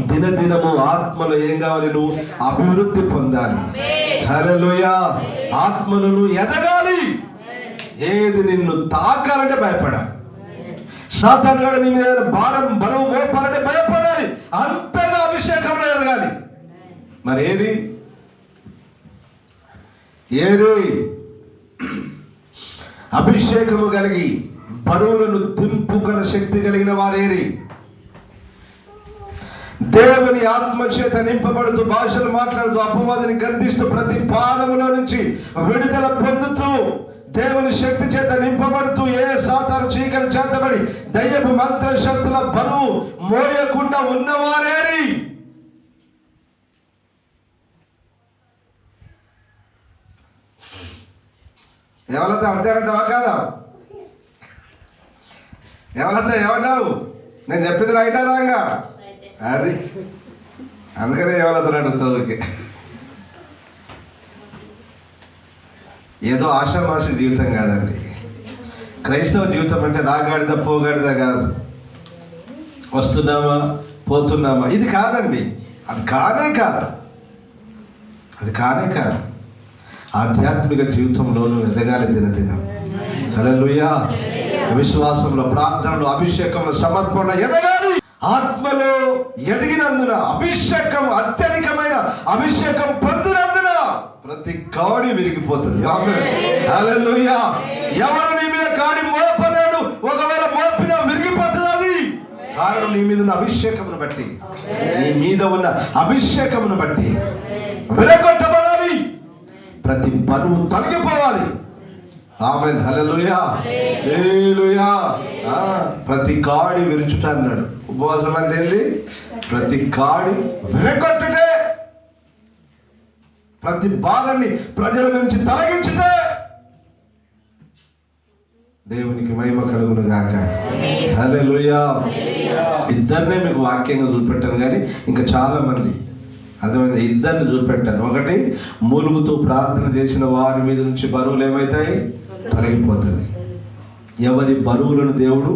దినదినము ఆత్మలో ఏం కావాలి? నువ్వు అభివృద్ధి పొందాలి. హల్లెలూయా. ఆత్మను నువ్వు ఎదగాలి. ఏది నిన్ను తాకాలంటే భయపడాలి. సాతాను గాడు నీ మీద బరువు మోపాలంటే భయపడాలి. అంతగా అభిషేకంలో ఎదగాలి. మరి ఏది అభిషేకము కలిగి బరువులను దింపుగల శక్తి కలిగిన వారేరి? దేవుని ఆత్మ చేత నింపబడుతూ, భాషలు మాట్లాడుతూ, అపవాదిని గద్దిస్తూ, ప్రతి పాదములో నుంచి విడుదల పొందుతూ, దేవుని శక్తి చేత నింపబడుతూ, ఏ సాతాను చీకటి చేతబడి దయ్యపు మంత్ర శక్తుల బరువు మోయకుండా ఉన్నవారేరి? ఎవరితో అంటారంటావా? కాదా? ఎవరితో ఏమన్నావు? నేను చెప్పింది రైటా రాగా? అది అందుకనే ఎవరితో అడుగుతావు. ఏదో ఆషామాషి జీవితం కాదండి. క్రైస్తవ జీవితం అంటే రాగాడిద పోగాడిద కాదు, వస్తున్నామా పోతున్నామా, ఇది కాదండి. అది కానే కాదు. ఆధ్యాత్మిక జీవితంలోనూ ఎదగాలి దినదినం. హల్లెలూయా. విశ్వాసంలో, ప్రార్థనలో, అభిషేకంలో, సమర్పణ ఎదగాలి. ఆత్మలో ఎదిగినందున, అభిషేకం అత్యధికమైన అభిషేకం పొందినందున ప్రతి కాడి విరిగిపోతుంది. ఆమేన్, హల్లెలూయా. ఎవరు నీ మీద కాడి మోపలేడు. ఒకవేళ మోపినా విరిగిపోతుంది. అది కారణం నీ మీద ఉన్న అభిషేకమును బట్టి, నీ మీద ఉన్న అభిషేకమును బట్టి విరగొట్టబడాలి. ప్రతి బరువు తొలగిపోవాలి. ఆమేన్, హల్లెలూయా, హల్లెలూయా. ప్రతి కాడి విరుచుట అన్నాడు. ఉపవాసం అంటే ఏంది? ప్రతి కాడి విరగొట్టుటే, ప్రతి భాగాన్ని ప్రజల నుంచి తొలగించుటే. దేవునికి మహిమ కలుగును గాక. హల్లెలూయా. ఇద్దరినే మీకు వాక్యంగా చూపెట్టాను, కానీ ఇంకా చాలా మంది అర్థమైంది. ఇద్దరిని చూపెట్టాను. ఒకటి, మూలుగుతూ ప్రార్థన చేసిన వారి మీద నుంచి బరువులు ఏమవుతాయి? తొలగిపోతుంది. ఎవరి బరువులను దేవుడు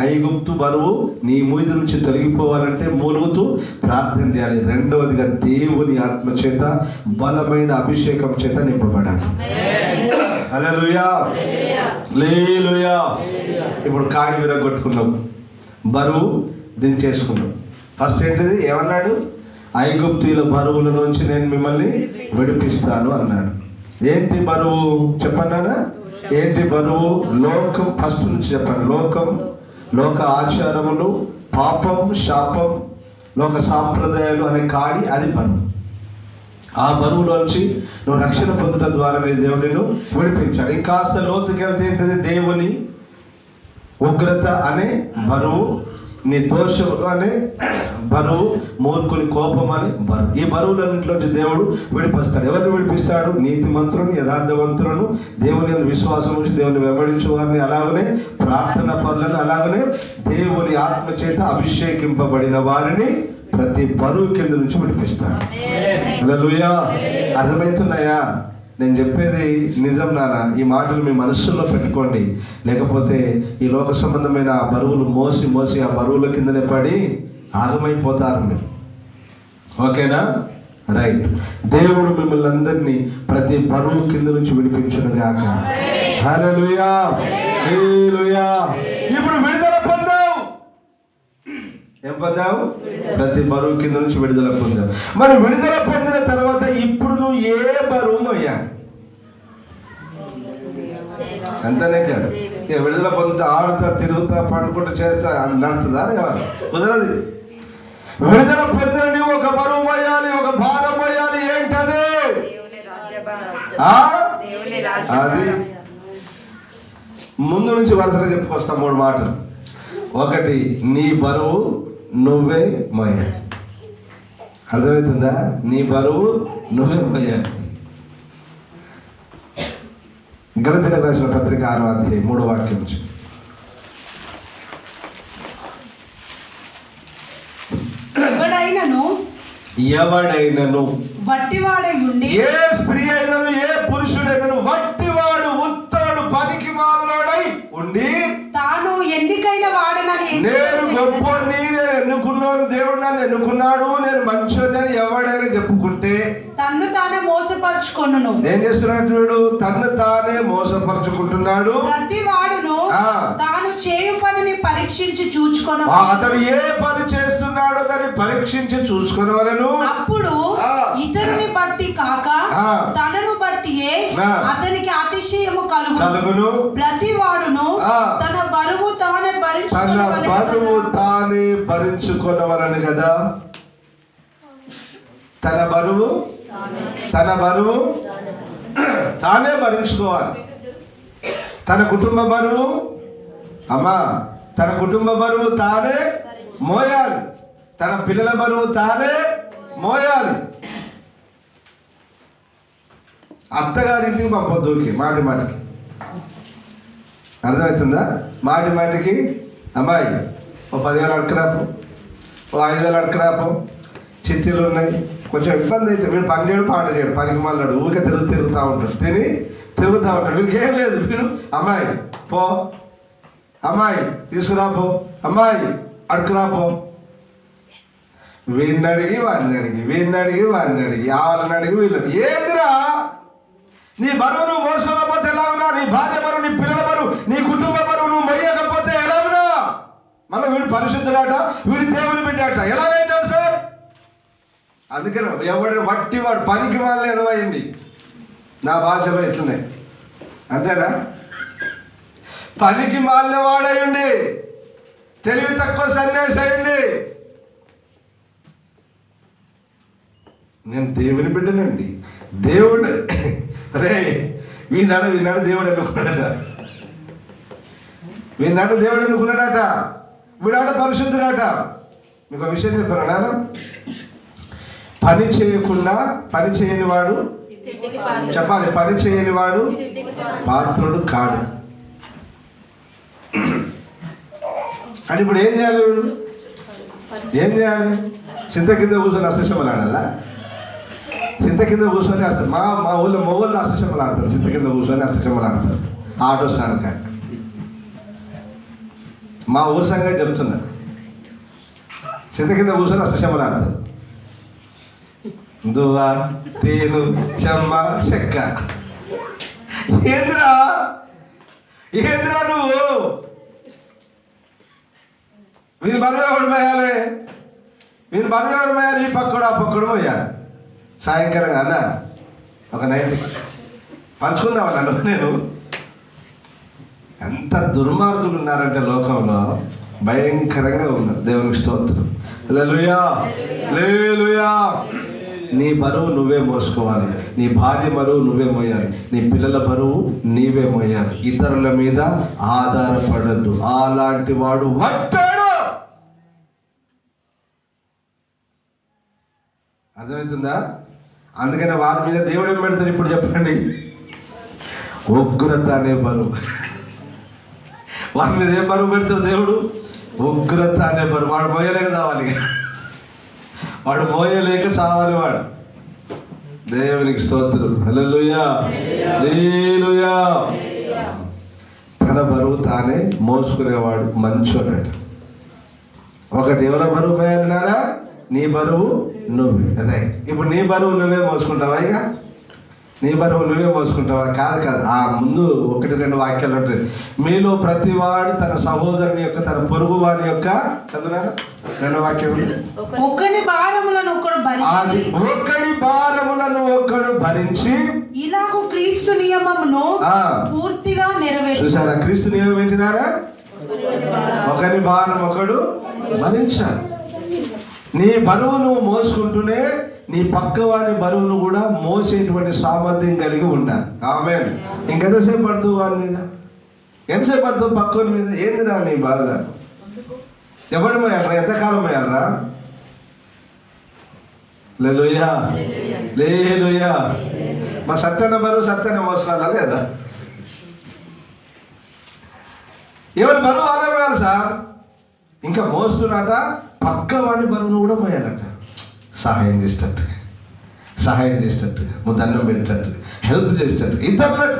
ఐగుప్తు బరువు నీ మీద నుంచి తొలగిపోవాలంటే మూలుగుతూ ప్రార్థన చేయాలి. రెండవదిగా దేవుని ఆత్మ చేత బలమైన అభిషేకం చేత నింపబడాలి. హల్లెలూయా, హల్లెలూయా. ఇప్పుడు కాడి విరగొట్టుకున్నాం, బరువు దించేసుకున్నాం. ఫస్ట్ ఏంటిది? ఏమన్నాడు? ఐగుప్తీయుల బరువుల నుంచి నేను మిమ్మల్ని విడిపిస్తాను అన్నాడు. ఏంటి బరువు చెప్పన్నానా? ఏంటి బరువు? లోకం. ఫస్ట్ నుంచి చెప్పండి. లోక ఆచారములు, పాపం, శాపం, లోక సాంప్రదాయాలు అనే కాడి, అది బరువు. ఆ బరువులోంచి నువ్వు రక్షణ పొందడం ద్వారా నీ దేవుడు నిన్ను విడిపించాడు. ఇంకాస్త లోతుకెళ్తే ఏంటది? దేవుని ఉగ్రత అనే బరువు, నీ దోషములు అనే బరువు, మూర్ఖుని కోపం అని బరువు. ఈ బరువులన్నింటిలోంచి దేవుడు విడిపిస్తాడు. ఎవరిని విడిపిస్తాడు? నీతిమంతులను, యథార్థవంతులను, దేవుని యందు విశ్వాసం ఉంచి దేవుని వెంబడించు వారిని, అలాగనే ప్రార్థన పనులను, అలాగనే దేవుని ఆత్మ చేత అభిషేకింపబడిన వారిని ప్రతి బరువు కింద నుంచి విడిపిస్తాడు. హల్లెలూయా. అర్థమవుతున్నాయా? నేను చెప్పేది నిజం నాన్న. ఈ మాటలు మీ మనస్సులో పెట్టుకోండి. లేకపోతే ఈ లోక సంబంధమైన ఆ బరువులు మోసి మోసి ఆ బరువుల కిందనే పడి ఆగమైపోతారు మీరు. ఓకేనా? రైట్. దేవుడు మిమ్మల్ని అందరినీ ప్రతి బరువు కింద నుంచి విడిపించును గాక. హల్లెలూయా, హల్లెలూయా. ఇప్పుడు విడుదల పొందావు. ఏం పొందావు? ప్రతి బరువు కింద నుంచి విడుదల పొందావు. మరి విడుదల పొందిన తర్వాత ఇప్పుడు నువ్వు ఏ బరువు మోయాలి? అంతనే కాదు, ఇక విడుదల పొందుతా ఆడుతా తిరుగుతా పడుకుంటూ చేస్తా నడుతుందా? కుదరదు. విడుదల పొందిన నువ్వు ఒక బరువు మోయాలి, ఒక భారం మోయాలి. ఏంటది? అది ముందు నుంచి వరుసగా చెప్పుకొస్తా 3 మాటలు. ఒకటి, నీ బరువు నువ్వే మోయాలి. అర్థమవుతుందా? నీ బరువు నువ్వే మోయాలి. గలతీయులకు రాసిన పత్రిక 6వ అధ్యాయం 3వ వాక్యం నుంచి. ఎవడైనను వట్టివాడై ఉండి, ఏ స్త్రీ అయినను ఏ పురుషుడైనను వట్టివాడు, ఉత్తాడు, పనికి మాలవాడై ఉండి, తాను ఎన్నికైన వాడనని, నేను గొప్పని, నేను ఎన్నుకున్నాను, దేవుడు నన్ను ఎన్నుకున్నాడు, నేను మంచోని ఎవడైనా చెప్పుకుంటే తన్ను తానే మోసపరుచుకొనును. ఏం చేస్తున్నాడు వీడు? తన్ను తానే మోసపరుచుకుంటున్నాడు. ప్రతి వాడును తాను చేయు పనిని పరీక్షించి చూచుకొన. అతడు ఏ పని చేస్తున్నాడో దాన్ని పరీక్షించి చూసుకొనవలెను. అప్పుడు ఇతరుని బట్టి కాక తనను బట్టియే అతనికి అతిశయము కలుగును. ప్రతి వాడును తన బరువు తానే భరించుకొనవలెను కదా. తన బరువు తానే భరించుకోవాలి. తన కుటుంబ బరువు, అమ్మా, తన కుటుంబ బరువు తానే మోయాలి. తన పిల్లల బరువు తానే మోయాలి. అత్తగారింటికి పంపొద్దుకి మాటి మాటికి. అర్థమవుతుందా? మాటి మాటికి అమ్మాయి ఓ 10,000 అడకరాపు, ఓ 5,000 అడకరాపు, చిట్టీలు ఉన్నాయి. కొంచెం ఇబ్బంది అయితే వీడు పని చేయడు, పాట చేయడు, పనికి మళ్ళాడు, ఊరికే తిరుగుతూ ఉంటాడు, తిరుగుతూ ఉంటాడు. వీడికి ఏం లేదు. వీడు అమ్మాయి పో, అమ్మాయి తీసుకురాపో, అమ్మాయి అడుకురాపో. వీడిని అడిగి వారిని అడిగి, వీడిని అడిగి వారిని అడిగి, వాళ్ళని అడిగి వీళ్ళని. ఏందిరా నీ బరువు నువ్వు మోసుకోకపోతే ఎలా ఉన్నా? నీ భార్య బరువు, నీ పిల్లల బరువు, నీ కుటుంబ బరువు నువ్వు మొయ్యకపోతే ఎలా ఉన్నా? మళ్ళీ వీడు పరిశుద్ధుడాట, వీడు దేవుని బిడ్డాట. ఎలాగైతాడు సార్? అందుకని ఎవడు వట్టి వాడు పనికి వాళ్ళు ఎదవయండి. నా భాషలో ఇట్లనే, అంతేనా? పనికి మాలిన వాడయండి, తెలివి తక్కువ సన్యాసి అయ్యండి. నేను దేవుని బిడ్డనండి. దేవుడు రే వీనాడు దేవుడు అనుకున్నాడట, వీనాడు దేవుడు అనుకున్నాడట, వీడాట పరిశుద్ధుడాట. మీకు ఒక విషయం చెప్పాను నాన్న, పని చేయకుండా పని చేయని వాడు చెప్పాలి, పని చేయని వాడు పాత్రుడు కాడు. అంటే ఇప్పుడు ఏం చేయాలి? వీడు ఏం చేయాలి? చింత కింద కూర్చొని అష్టశమలు ఆడాలా? చింత కింద కూర్చొని మా ఊళ్ళో మొగోళ్ళు అష్టశమలు ఆడతారు. చింత కింద కూర్చొని అష్టశమలు ఆడతారు ఆటో స్టాండ్ కాడ. మా ఊరు సంగతి చెప్తున్నా. చింత కింద కూర్చొని అష్టశమలు ఆడతారు. దువ్వ, తేను, చెమ్మ, చెక్క. ఏందిరా నువ్వు? వీని బరువు ఎవడు మోయాలి? వీని బరువు ఎవడు మోయాలి? ఈ పక్కడు ఆ పక్కడు మోయాలి. సాయంకాలం అన్న ఒక నైట్ పంచుకుందామన్నా నేను. ఎంత దుర్మార్గులు ఉన్నారంటే లోకంలో భయంకరంగా ఉన్నారు. దేవునికి స్తోత్రం. హల్లెలూయా, హల్లెలూయా. నీ బరువు నువ్వే మోసుకోవాలి. నీ భార్య బరువు నువ్వే మోయాలి. నీ పిల్లల బరువు నీవే మోయాలి. ఇతరుల మీద ఆధారపడద్దు. అలాంటి వాడు వట్టాడు. అర్థమవుతుందా? అందుకని వారి మీద దేవుడు ఏం పెడతాడు ఇప్పుడు చెప్పండి? ఉగ్రత అనే బరువు. వారి మీద ఏం బరువు పెడతాడు దేవుడు? ఉగ్రత అనే బరువు. వాడు మోయలేక చావాలి. వాడు మోయలేక చావాలి. వాడు దేవునికి స్తోత్రం. హల్లెలూయా, హల్లెలూయా. తన బరువు తానే మోసుకునేవాడు మంచోడట. ఒకటి ఎవరో బరువు మోయాలన్నారా? నీ బరువు నువ్వే. రైట్. ఇప్పుడు నీ బరువు నువ్వే మోసుకుంటావా? ఇక నీ బరువు నువ్వే మోసుకుంటావా? కాదు. ఆ ముందు 1-2 వాక్యాలు ఉంటుంది. మీలో ప్రతివాడు తన సహోదరుని యొక్క, తన పొరుగు వారి యొక్క, చదువునారా 2వ వాక్యం. ఒకని భారములను ఒకడు భరించి ఇలాగూ క్రీస్తు నియమమును పూర్తిగా నెరవేర్చు. చూసారా? క్రీస్తు నియమం ఏంటినారా? ఒకని భారం ఒకడు భరించాలి. నీ బరువు నువ్వు మోసుకుంటూనే నీ పక్కవాని బరువును కూడా మోసేటువంటి సామర్థ్యం కలిగి ఉండాలి. ఆమేన్. ఇంకెంతసేపు పడుతూ వారి మీద, ఎంతసేపు పడుతూ పక్కని మీద? ఏందిరా నీ బాధ? ఎవడు మోయాలరా? ఎంతకాలం మోయాలరా? హల్లెలూయా, హల్లెలూయా. మా సత్యన బరువు సత్యన మోసుకోవాలా లేదా? ఎవరి బరువు అలా మోయాలి సార్. ఇంకా మోస్తున్నట పక్క వాని బరువును కూడా మోయాలట. సహాయం చేసేటట్టుగా దండం పెట్టేటట్టుగా, హెల్ప్ చేసేటట్టు. ఇతరులకు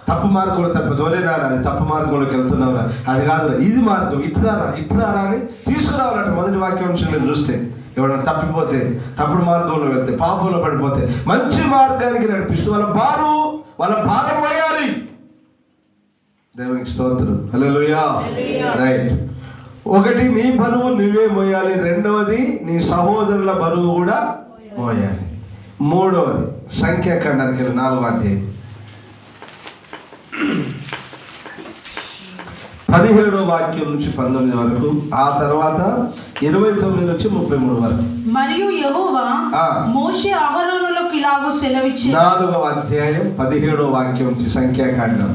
తప్పు మార్గంలో తోలేనారా, అది తప్పు మార్గంలోకి వెళ్తున్నావురా, అది కాదురా, ఇది మార్గం, ఇట్లారా అని తీసుకురావాలట. మొదటి వాక్యం నుంచి మీరు చూస్తే ఎవరైనా తప్పిపోతే, తప్పుడు మార్గంలో వెళ్తే, పాపంలో పడిపోతే మంచి మార్గానికి నడిపిస్తూ వాళ్ళ భారం మోయాలి. దేవునికి స్తోత్రం. హల్లెలూయా. రైట్. ఒకటి నీ బరువు నువ్వే మోయాలి. రెండవది నీ సహోదరుల బరువు కూడా మోయాలి. మూడవది సంఖ్యాకాండానికి 4వ అధ్యాయం 17వ వాక్యం నుంచి 19 వరకు, ఆ తర్వాత 29 నుంచి 33 వరకు. మరియు యెహోవా మోషే అహరోనులకు ఇలాగూ సెలవిచ్చెను. 4వ అధ్యాయం 17వ వాక్యం నుంచి సంఖ్యాకాండం.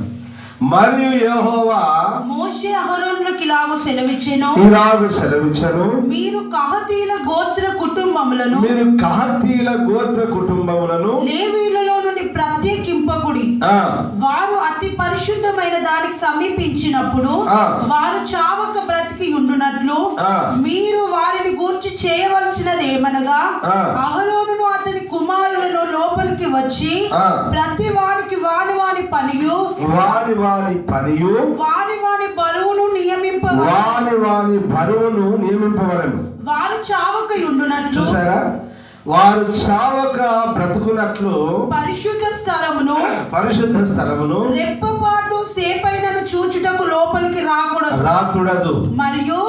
మరియు యెహోవా మోషే అహరోనులకు ఇలాగూ సెలవిచ్చెను. మీరు కహాతీల గోత్ర కుటుంబములను లేవీయులలో నుండి ప్రత్యేకింపకుడి. వారు అతి పరిశుద్ధమైన దానికి సమీపించినప్పుడు వారు చావక బ్రతికి ఉండునట్లు మీరు వారిని గూర్చి చేయవలసినది ఏమనగా, అహరోనును అతని కుమారులను లోపలికి వచ్చి ప్రతి వానికి వాని పనియు వాని బరువును నియమింపవలెను. వారు చావక ఉండునట్లు. చూసారా? వారు చావక బ్రతుకున్నట్లు పరిశుద్ధ స్థలమును రెప్పపాటు సేపైనను చూచుటకు లోపలికి రాకూడదు. మరియు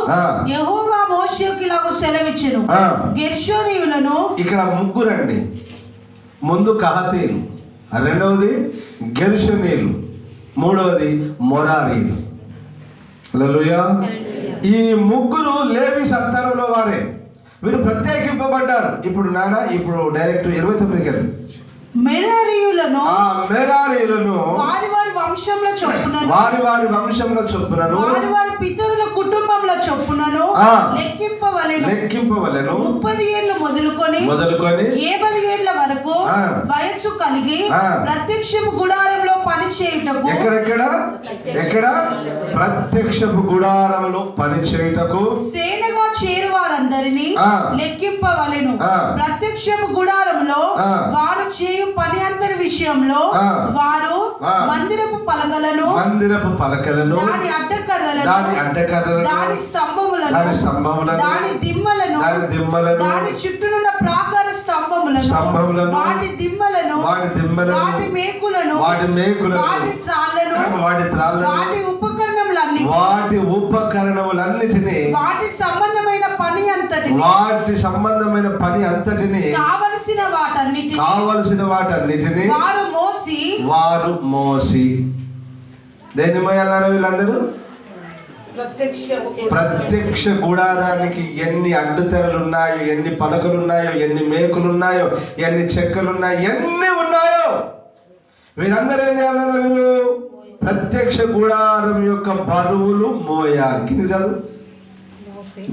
యెహోవా మోషేకు ఇలాగూ సెలవిచ్చెను. గెర్షోనీయులను, ఇక్కడ ముగ్గురండి. ముందు కహాతీయులు, రెండవది గెర్షోనీయులు, మూడవది మొరారీలు. హల్లెలూయా. ఈ ముగ్గురు లేవి సంతానంలో వారే. వీరు ప్రత్యేకింపబడ్డారు. ఇప్పుడు డైరెక్ట్ 29కి వెళ్ళి మెరారీయులను వారి వంశంలో చొప్పునను వారి పితరుల కుటుంబంలో చొప్పునను లెక్కింపవలెను. 30 ఏళ్ళు మొదలుకొని 70 ఏళ్ల వరకు వయస్సు కలిగి ప్రత్యక్షపు గుడారంలో పని చేయుటకు. ఎక్కడ ప్రత్యక్షపు గుడారంలో పని చేయుటకు సేనగా చేరువారందరినీ లెక్కింపవలెను. ప్రత్యక్షపు గుడారంలో వారు చేయు పని అంతటి విషయంలో వారు మందిరపు పలకలను దాని అడ్డకర్రలను దాని స్తంభములను దాని దిమ్మలను దాని చుట్టూనున్న ప్రాకార స్తంభములను వాటి దిమ్మలను వాటి మేకులను వాటి త్రాళ్ళను వాటి ఉపకరణములన్నిటిని వాటి సంబంధమైన పని అంతటిని కావలసిన వాటన్నిటిని వారు మోసి దేని మోయాలన్నా వీళ్ళందరూ ప్రత్యక్ష గుడారానికి ఎన్ని అడ్డుతెరలు ఉన్నాయో, ఎన్ని పలకలు ఉన్నాయో, ఎన్ని మేకులు ఉన్నాయో, ఎన్ని చెక్కలు ఉన్నాయో, ఎన్ని ఉన్నాయో, వీరందరూ ఏం చేయాలన్నా వీరు ప్రత్యక్ష గుడారం యొక్క బరువులు మోయాలి. కింద చదువు.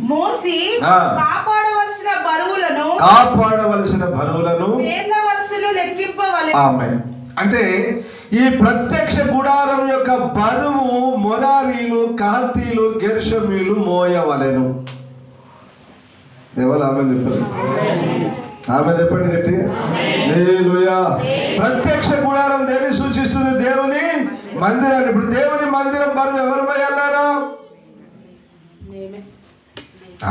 మోసి కాపాడవలసిన బరువులను లెక్కింపవలెను. ఆమేన్. అంటే ఈ ప్రత్యక్ష గుడారం యొక్క బరువు మొరారీలు, కహాతీలు, గెర్షోమీలు మోయవలెను. ఎవరు ఆమె చెప్పారు? ఆమె చెప్పండి గట్టి. హల్లెలూయా. ప్రత్యక్ష గుడారం దేన్ని సూచిస్తుంది? దేవుని మందిరాన్ని. ఇప్పుడు దేవుని మందిరం బరువు ఎవరు మోయాలన్నారు?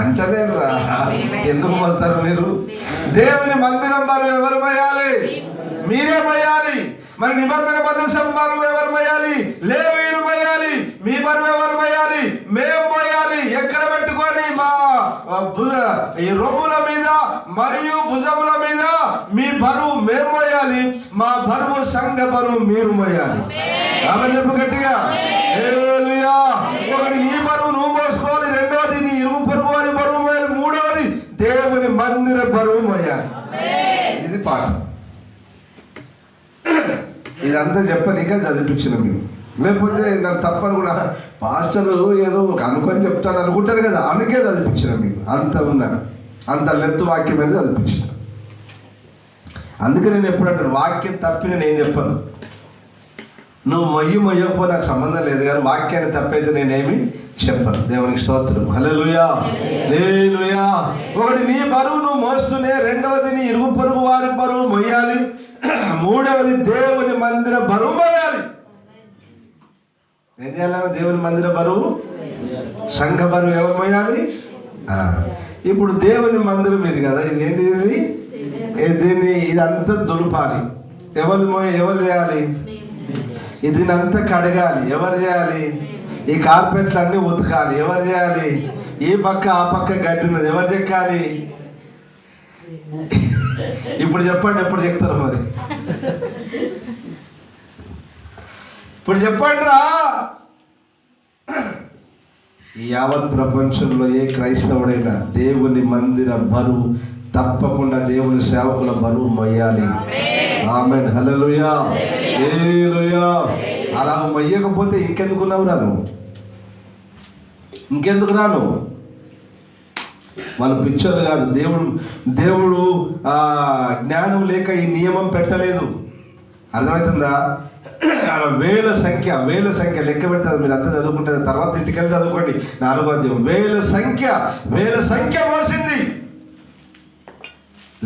అంటలేరురా, ఎందుకు మోస్తారు మీరు? దేవుని మందిరం బరువు ఎవరు మోయాలి? మీరే మోయాలి. మరి నిబంధన మందసం బరువు ఎవరు మోయాలి? లేవీయులు మోయాలి. మీ బరువు ఎవరు మోయాలి? మేము మోయాలి. ఎక్కడ పెట్టుకొని? మా ఈ రొమ్ముల మీద మరియు భుజముల మీద మీ బరువు మేము మోయాలి. మా బరువు సంఘ బరువు మీరు మోయాలి. ఆమె చెప్పు గట్టిగా. హల్లెలూయా. ఒకటి నీ బరువు నువ్వు మోసుకోవాలి, రెండోది నీ ఇరుగు పొరుగు వారి బరువు మోయాలి, మూడవది దేవుని మందిర బరువు మోయాలి. ఇది పాఠం. ఇదంతా చెప్పనిక చదివించిన మీరు. లేకపోతే నాకు తప్పని కూడా పాస్టర్లు ఏదో అనుకొని చెప్తాను అనుకుంటారు కదా, అందుకే చదివించిన మీకు. అంత లెత్తు వాక్యం మీద చదివించిన. అందుకే నేను ఎప్పుడంటాను, వాక్యం తప్పి నేను చెప్పను. నువ్వు మొయ్యకపో నాకు సంబంధం లేదు, కానీ వాక్యాన్ని తప్పైతే నేనేమి చెప్పను. దేవునికి స్తోత్రం. హల్లెలూయా. హల్లెలూయా. ఒకటి నీ బరువు నువ్వు మోస్తూనే, రెండవది నీ ఇరుగు పొరుగు వారి బరువు మొయ్యాలి, మూడవది దేవుని మందిర బరువు మోయాలి. ఏం చేయాలన్నా? దేవుని మందిర బరువు, సంఘ బరువు ఎవరు మోయాలి? ఇప్పుడు దేవుని మందిరం ఇది కదా, ఇది ఏంటి? దీన్ని ఇదంతా దులపాలి. ఎవరు చేయాలి? ఇదినంతా కడగాలి. ఎవరు చేయాలి? ఈ కార్పెట్లు అన్నీ ఉతకాలి. ఎవరు చేయాలి? ఈ పక్క ఆ పక్క గడ్డి ఉన్నది. ఎవరు చెక్కాలి? ఇప్పుడు చెప్పండి, ఎప్పుడు చెప్తారు మరి? ఇప్పుడు చెప్పండి రా. ఈ యావత్ ప్రపంచంలో ఏ క్రైస్తవుడైనా దేవుని మందిర బరువు తప్పకుండా దేవుని సేవకుల బరువు మొయ్యాలి. ఆమేన్. హల్లెలూయా. హల్లెలూయా. అలా మొయ్యకపోతే ఇంకెందుకున్నావు రా నువ్వు? ఇంకెందుకు రాను? వాళ్ళు పిచ్చోళ్ళు కాదు. దేవుడు జ్ఞానం లేక ఈ నియమం పెట్టలేదు. అర్థమవుతుందా? వేల సంఖ్య లెక్క పెడతారు. మీరు అంతా చదువుకుంటారు, తర్వాత ఇంటికెళ్ళి చదువుకోండి. 4వ అధ్యాయం. వేల సంఖ్య మోసింది.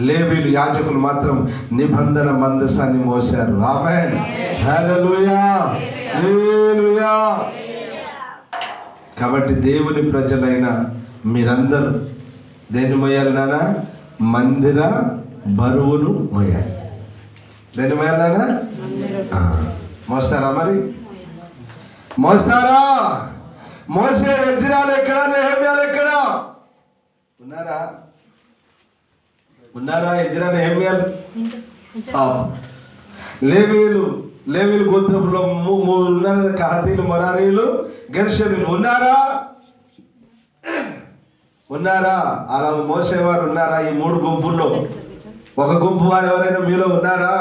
లేవీయులు, యాజకులు మాత్రం నిబంధన మందసాన్ని మోశారు. ఆమేన్. హల్లెలూయా. హల్లెలూయా. కాబట్టి దేవుని ప్రజలైన మీరందరూ దేన్ని మోయాలి నాన్న? మందిర బరువును మోయాలి. దేన్ని మోయాలి నాన్న? మోస్తారా? మరి మోస్తారా? మోసే ఎజ్రాలు ఎక్కడ? నెహెమ్యాలు ఎక్కడ ఉన్నారా? ఎజ్రా, నెహెమ్యాలు. లేవీయులు గోత్రంలో ఉన్నారు. కహాతీలు, మొరారీలు, గెర్షోనీలు ఉన్నారా? అలా మోసేవారు ఉన్నారా? ఈ 3 గుంపుల్లో ఒక గుంపు వారు ఎవరైనా మీలో ఉన్నారా?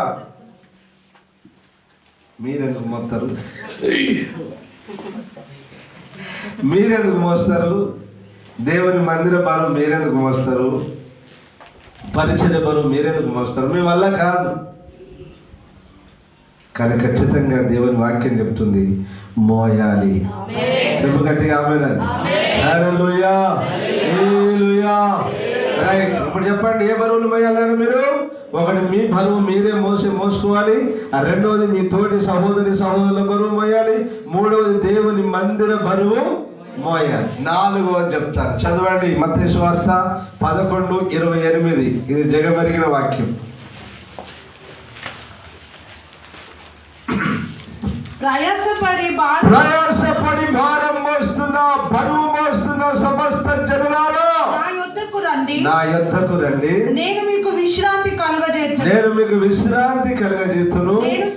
మీరెందుకు మోస్తారు? మీరెందుకు మోస్తారు? దేవుని మందిర బరువు మీరెందుకు మోస్తారు? పరిచయ బరువు మీరెందుకు మోస్తారు? మీ వల్ల కాదు. కానీ ఖచ్చితంగా దేవుని వాక్యం చెప్తుంది, మోయాలి. చెప్పు గట్టిగా ఆమేన్. హల్లెలూయా. హల్లెలూయా. రైట్. ఇప్పుడు చెప్పండి, ఏ బరువులు మోయాలని మీరు? ఒకటి మీ బరువు మీరే మోసుకోవాలి. రెండవది మీ తోటి సహోదరుల బరువు మోయాలి. మూడవది దేవుని మందిర బరువు మోయాలి. 4వది చెప్తారు. చదవండి. మత్తయి సువార్త 11:28. ఇది జగమెరిగిన వాక్యం. ప్రయాసపడి భారం మోస్తున్న, బరువు మోస్తున్న సమస్త జనులారా, నా యొద్దకు రండి, నేను మీకు విశ్రాంతి కలుగజేతును. నేను మీకు విశ్రాంతి కలుగజేతును. నేను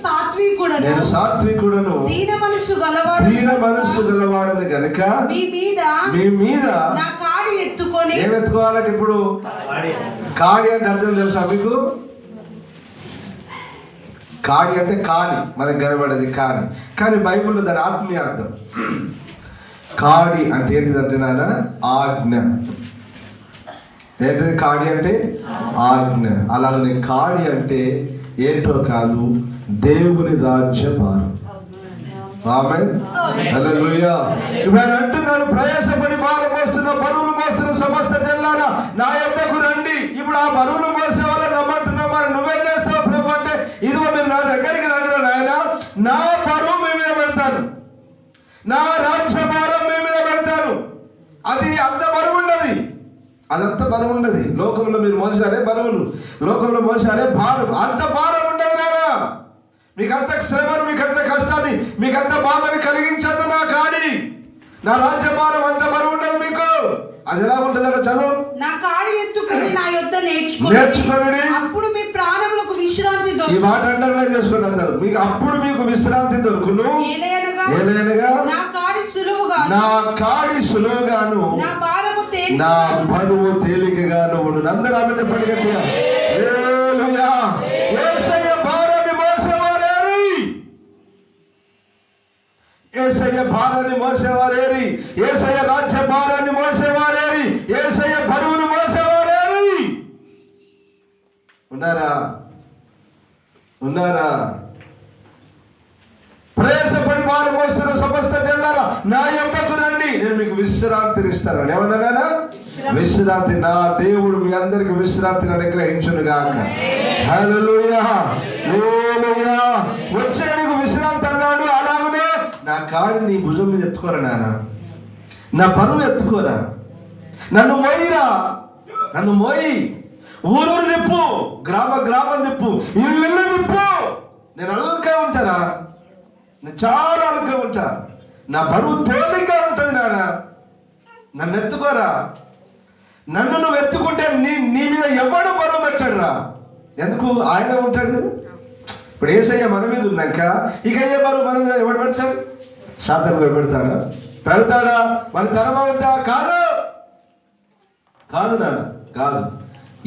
సాత్వికుడను దీన మనస్సు గలవాడను గనుక మీ మీద నా కాడి ఎత్తుకొని. ఏమెత్తుకోవాలంటే ఇప్పుడు కాడి అంటే అర్థం తెలుసా మీకు? కాడి అంటే కాని, మనకు కనబడేది కానీ బైబిల్లో దాని ఆత్మీయ అర్థం. కాడి అంటే ఏంటిదంటే నాన్న ఆజ్ఞ. ఏంటిది కాడి అంటే? ఆజ్ఞ. అలాగనే కాడి అంటే ఏంటో కాదు, దేవుని రాజ్య భారం. ఆమేన్, హల్లెలూయా. ఇప్పుడు ఆయన అంటున్నాడు, ప్రయాసపడి భారం మోస్తున్న బరువులు మోస్తున్న సమస్త జనులారా నా యొద్దకు రండి. ఇప్పుడు ఆ బరువులు మోసే వాళ్ళని రమ్మంటున్నావు, మరి నువ్వేం చేస్తావు ప్రభు అంటే, ఇదిగో మీరు నా దగ్గరికి రండి నాయన, నా బరువు మీ మీద పెడతాను, నా రాజ్య భారం మీ మీద పెడతాను. అది అంత బరువు ఉండదు, అదంత బరువు ఉండదు. లోకంలో మీరు మోసారే బరువులు, లోకంలో మోసారే భారం, అంత భారం ఉండదు నాయన. మీకంత శ్రమను, మీకంత కష్టాన్ని, మీకంత బాధని కలిగించదు నా కాడి. నా రాజ్యభారం అంత బరువు ఉండదు మీకు. అది ఎలా ఉంటుంది అలా చదువు. నా కాడి ఎత్తుకుని నా యొద్ద నేర్చుకోండి, అప్పుడు మీ ప్రాణములకు విశ్రాంతి దొరుకును. ఈ మాట అండర్లైన్ చేసుకోండి అందరూ. మీకు అప్పుడు మీకు విశ్రాంతి దొరుకును. ఏలయనగా నా కాడి సులువుగాను నా బరువు తేలికగాను ఉండును. అందరూ ఆమె పడిగట్టిగా హల్లెలూయా. యేసయ్య భారాన్ని మోసేవారేరి, యేసయ్య భారాన్ని మోసేవారేరి, యేసయ్య రాజ్య భారాన్ని మోసేవారేరి, యేసయ్య బరువును మోసేవారేరి. ఉన్నారా? ప్రయాసపడి భారం మోస్తున్న సమస్త జనులారా నా యొద్దకు రండి, నేను మీకు విశ్రాంతిని ఇస్తాను. ఏమన్నా? విశ్రాంతి. నా దేవుడు మీ అందరికి విశ్రాంతిని అనుగ్రహించును గాక. హల్లెలూయా, హల్లెలూయా. వచ్చే నీకు విశ్రాంతి అన్నాడు. అలాగనే నా కాడి నీ భుజం మీద ఎత్తుకోరా నాన్న, నా బరువు ఎత్తుకోరా, నన్ను మోయి, ఊరు తిప్పు, గ్రామం తిప్పు, ఇల్లు తిప్పు. నేను అల్లుగా ఉంటారా? నేను చాలా అల్లుగా ఉంటా. నా బరువు తేలిగ్గా ఉంటుంది నాన్న, నన్ను ఎత్తుకోరా. నన్ను నువ్వు ఎత్తుకుంటే నీ మీద ఎవడు బరువు పెట్టాడు రా. ఎందుకు? ఆయన ఉంటాడు కదా. ఇప్పుడు యేసయ్య మన మీద ఉన్నాక ఇక ఏ బరువు మన మీద ఎవడు పెడతాడు? సాతాను పెడతాడా? మన తరమవుతా? కాదు నాన్న, కాదు.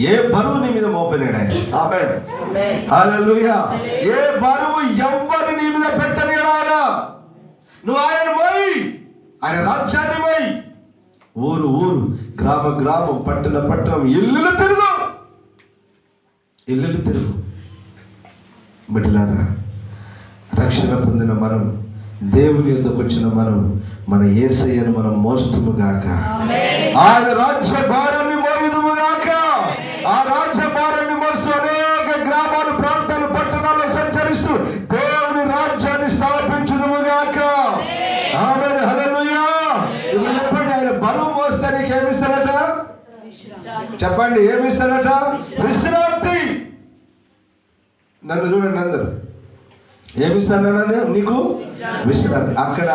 ఏ బరువు నీ మీద మోపలేడు ఆయన. ఆమేన్, హల్లెలూయా. ఏ బరువు ఎవ్వరి నీ మీద పెట్టలేడు ఆయన. నువ్వు ఆయన మోయి, ఆయన రాజ్యాన్ని మోయి, ఊరు గ్రామం పట్టణం ఇల్లు తిరుగు. బిడ్డలారా, రక్షణ పొందిన మనం, దేవుని యొద్దకు వచ్చిన మనం, మన యేసయ్యను మనం మోస్తుముగాక. ఆయన రాజ్య భారాన్ని మోయుదుముగాక. ఆ రాజ్య భారాన్ని మోస్తూ అనేక గ్రామాలు, ప్రాంతాలు, పట్టణాల్లో సంచరిస్తూ దేవుని రాజ్యాన్ని స్థాపించుదుముగాక. ఆమేన్, హల్లెలూయా. ఇప్పుడు చెప్పండి, ఆయన బరువు మోస్తే నీకు ఏమిస్తాడట? చెప్పండి, ఏమిస్తాడట? విశ్రాంతి. నన్ను చూడండి అందరు, ఏమిస్తానన్నా నీకు? విశ్రాంతి. అక్కడ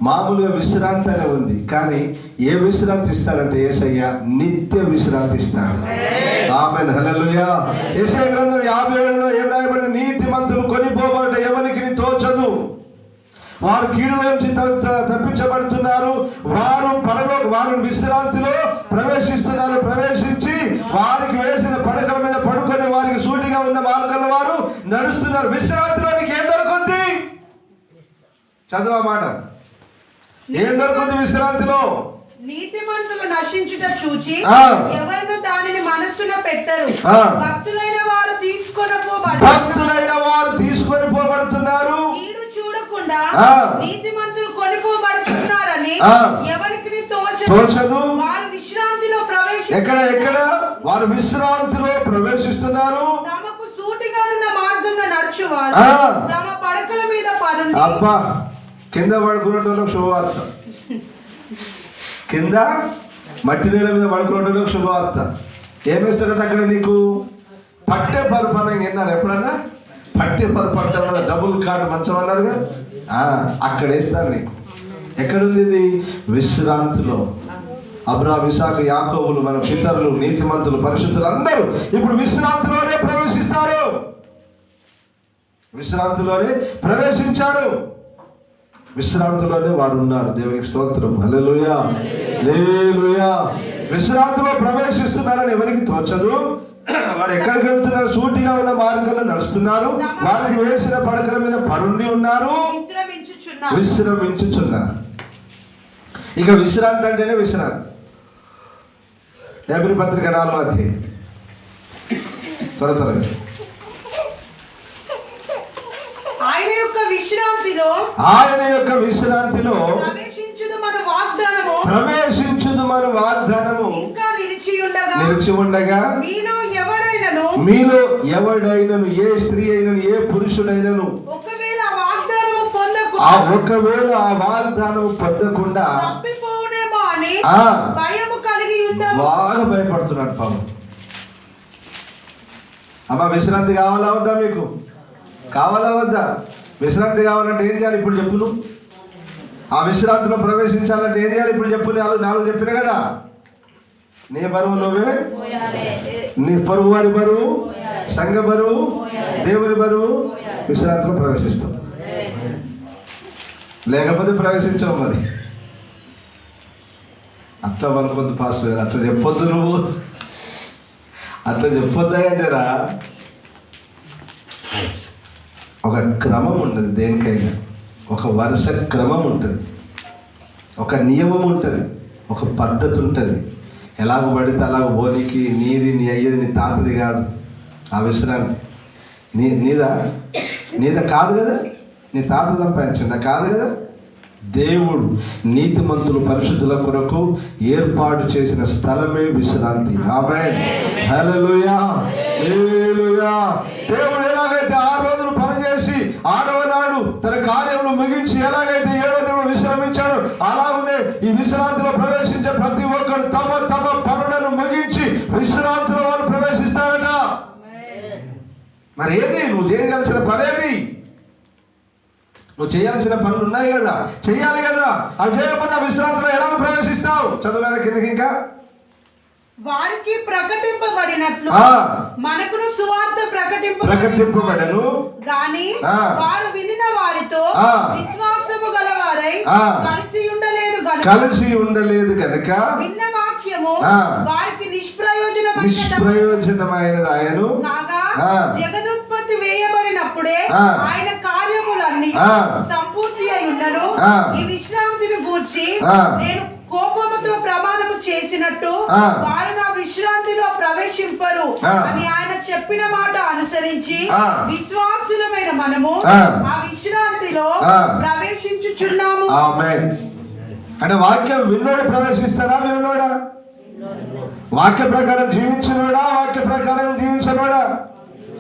మామూలుగా విశ్రాంతి అనే ఉంది, కానీ ఏ విశ్రాంతి ఇస్తాడంటే యేసయ్య నిత్య విశ్రాంతి ఇస్తాడు. ఆమేన్, హల్లెలూయా. యెషయా గ్రంథం 57లో ఏం రాయబడింది? నీతిమంతులు కొనిపోబడ్డ ఎవరికి తోచదు, వారు కీడు నుంచి తప్పించబడుతున్నారు, వారు విశ్రాంతిలో ప్రవేశిస్తున్నారు. ప్రవేశించి వారికి వేసిన పడకల మీద పడుకొని వారికి సూటిగా ఉన్న మార్గంలో వారు నడుస్తున్నారు. విశ్రాంతిలో నీకు ఏం దొరుకుతుంది? చదువు మాట. ఏం దొరుకుతుంది విశ్రాంతిలో? నీతిమంతులు నశించుట చూచి ఎవరు దానిని మనస్సులో పెట్టరు. భక్తులైన వారు తీసుకొని పోబడుతున్నారు. చూడకుండా నీతిమంతులు కొనిపోబడుతున్నారని ఎవరికి తోచదు. వారు విశ్రాంతిలో ఎక్కడ వారు విశ్రాంతిలో ప్రవేశిస్తున్నారు. తమకు సూటిగా ఉన్న మార్గంలో నడుచువారు తమ పడకల మీద పరుండి. అబ్బా, కింద పడుకున్నట్టు శుభవార్త. కింద మట్టి నేల మీద పడుకున్నట్టు శుభవార్త. ఏమిస్తారంటే అక్కడ నీకు పట్టే పరుపు అని విన్నారు ఎప్పుడన్నా? పట్టే పరుపు అంటే డబుల్ కార్డు మంచం అన్నారుగా, అక్కడ వేస్తారు నీకు. ఎక్కడుంది ఇది? విశ్రాంతిలో. అబ్రాహాము ఇస్సాకు యాకోబులు మన పితరులు నీతిమంతులు పరిశుద్ధులు అందరూ ఇప్పుడు విశ్రాంతిలోనే ప్రవేశిస్తారు. విశ్రాంతిలోనే ప్రవేశించారు. విశ్రాంతిలోనే వారు ఉన్నారు. దేవునికి స్తోత్రం. హల్లెలూయా, హల్లెలూయా. విశ్రాంతిలో ప్రవేశిస్తున్నారని ఎవరికి తోచదు. వారు ఎక్కడికి వెళ్తున్నారు? సూటిగా ఉన్న మార్గంలో నడుస్తున్నారు. వారికి వేసిన పడకల మీద పరుండి ఉన్నారు, విశ్రమించుచున్నారు. ఇక విశ్రాంతి అంటేనే విశ్రాంతి. హెబ్రీ పత్రిక 4వ అధ్యాయం త్వరగా ఆయన యొక్క విశ్రాంతిలో ప్రవేశించుదు మన వాగ్దానము ఇంకా నిలిచి ఉండగా మీలో ఎవడైనను ఏ స్త్రీ అయినను ఏ పురుషుడైనను ఒకవేళ ఆ వాగ్దానము పొందకుండా తప్పిపోవునేమో అని భయము కలిగి బాగా భయపడుతున్నాడు పాపం. అమ్మ విశ్రాంతి కావాలా వద్దా? మీకు కావాలా వద్దా? విశ్రాంతి కావాలంటే ఏం చేయాలి ఇప్పుడు చెప్పు. నువ్వు ఆ విశ్రాంతిలో ప్రవేశించాలంటే ఏం చేయాలి ఇప్పుడు చెప్పు. నాలుగు చెప్పిన కదా. నీ బరువు నువ్వే, నీ పరువు వారి బరువు, సంఘ బరువు, దేవుని బరువు. విశ్రాంతిలో ప్రవేశిస్తాం. లేకపోతే ప్రవేశించావు. మరి అట్లా అనుకుంది పాస్టర్ గారు. అట్లా చెప్పొద్దు, నువ్వు అట్లా చెప్పొద్దా జరా. ఒక క్రమం ఉంటుంది దేనికైనా. ఒక వరుస క్రమం ఉంటుంది, ఒక నియమం ఉంటుంది, ఒక పద్ధతి ఉంటుంది. ఎలాగ పడితే అలాగ పోనీకి నీది నీ అయ్యేది నీ తాతది కాదు. ఆ విశ్రాంతి నీద కాదు కదా. నీ తాత సంపాదించిందా? కాదు కదా. దేవుడు నీతిమంతులు పరిశుద్ధుల కొరకు ఏర్పాటు చేసిన స్థలమే విశ్రాంతి. ఆమేన్, హల్లెలూయా, హల్లెలూయా. దేవుడు ఎలాగైతే 6 రోజులు పనిచేసి 6వ నాడు తన కార్యములు ముగించి ఎలాగైతే 7వ దినం విశ్రమించాడు, అలాగనే ఈ విశ్రాంతిలో ప్రవేశించే ప్రతి ఒక్కరు తమ తమ పనులను ముగించి విశ్రాంతిలో వాళ్ళు ప్రవేశిస్తారట. మరి ఏది నువ్వు చేయగలిసిన పనేది? నువ్వు చేయాల్సిన పనులు ఉన్నాయి కదా, చెయ్యాలి కదా. అవి చేయకపోతే విశ్రాంతిలో ఎలా ప్రవేశిస్తావు? చదువుల కిందకి ఇంకా వారికి ప్రకటింపబడినట్లు మనకును సువార్త ప్రకటింపబడను గాని వారు వినిన వారితో విశ్వాసము గలవారై కలిసి ఉండలేదు గనుక విన్న వాక్యము వారికి నిష్ప్రయోజనమైనది. ఆయను కాగా జగదుత్పత్తి వేయబడినప్పుడే ఆయన కార్యములన్నీ సంపూర్తి అయి ఉన్నను. ఈ విశ్రాంతిని గూర్చి నేను కోపముతో ప్రమాణము చేసినట్టు వారు నా విశ్రాంతిలో ప్రవేశింపరు అని ఆయన చెప్పిన మాట అనుసరించి విశ్వాసులమైన మనము ఆ విశ్రాంతిలో ప్రవేశించుచున్నాము. ఆమేన్. అంటే వాక్యం విన్నోడు ప్రవేశిస్తాడా? విన్నోడా? వాక్య ప్రకారం జీవించినోడా? వాక్య ప్రకారం జీవించినోడా?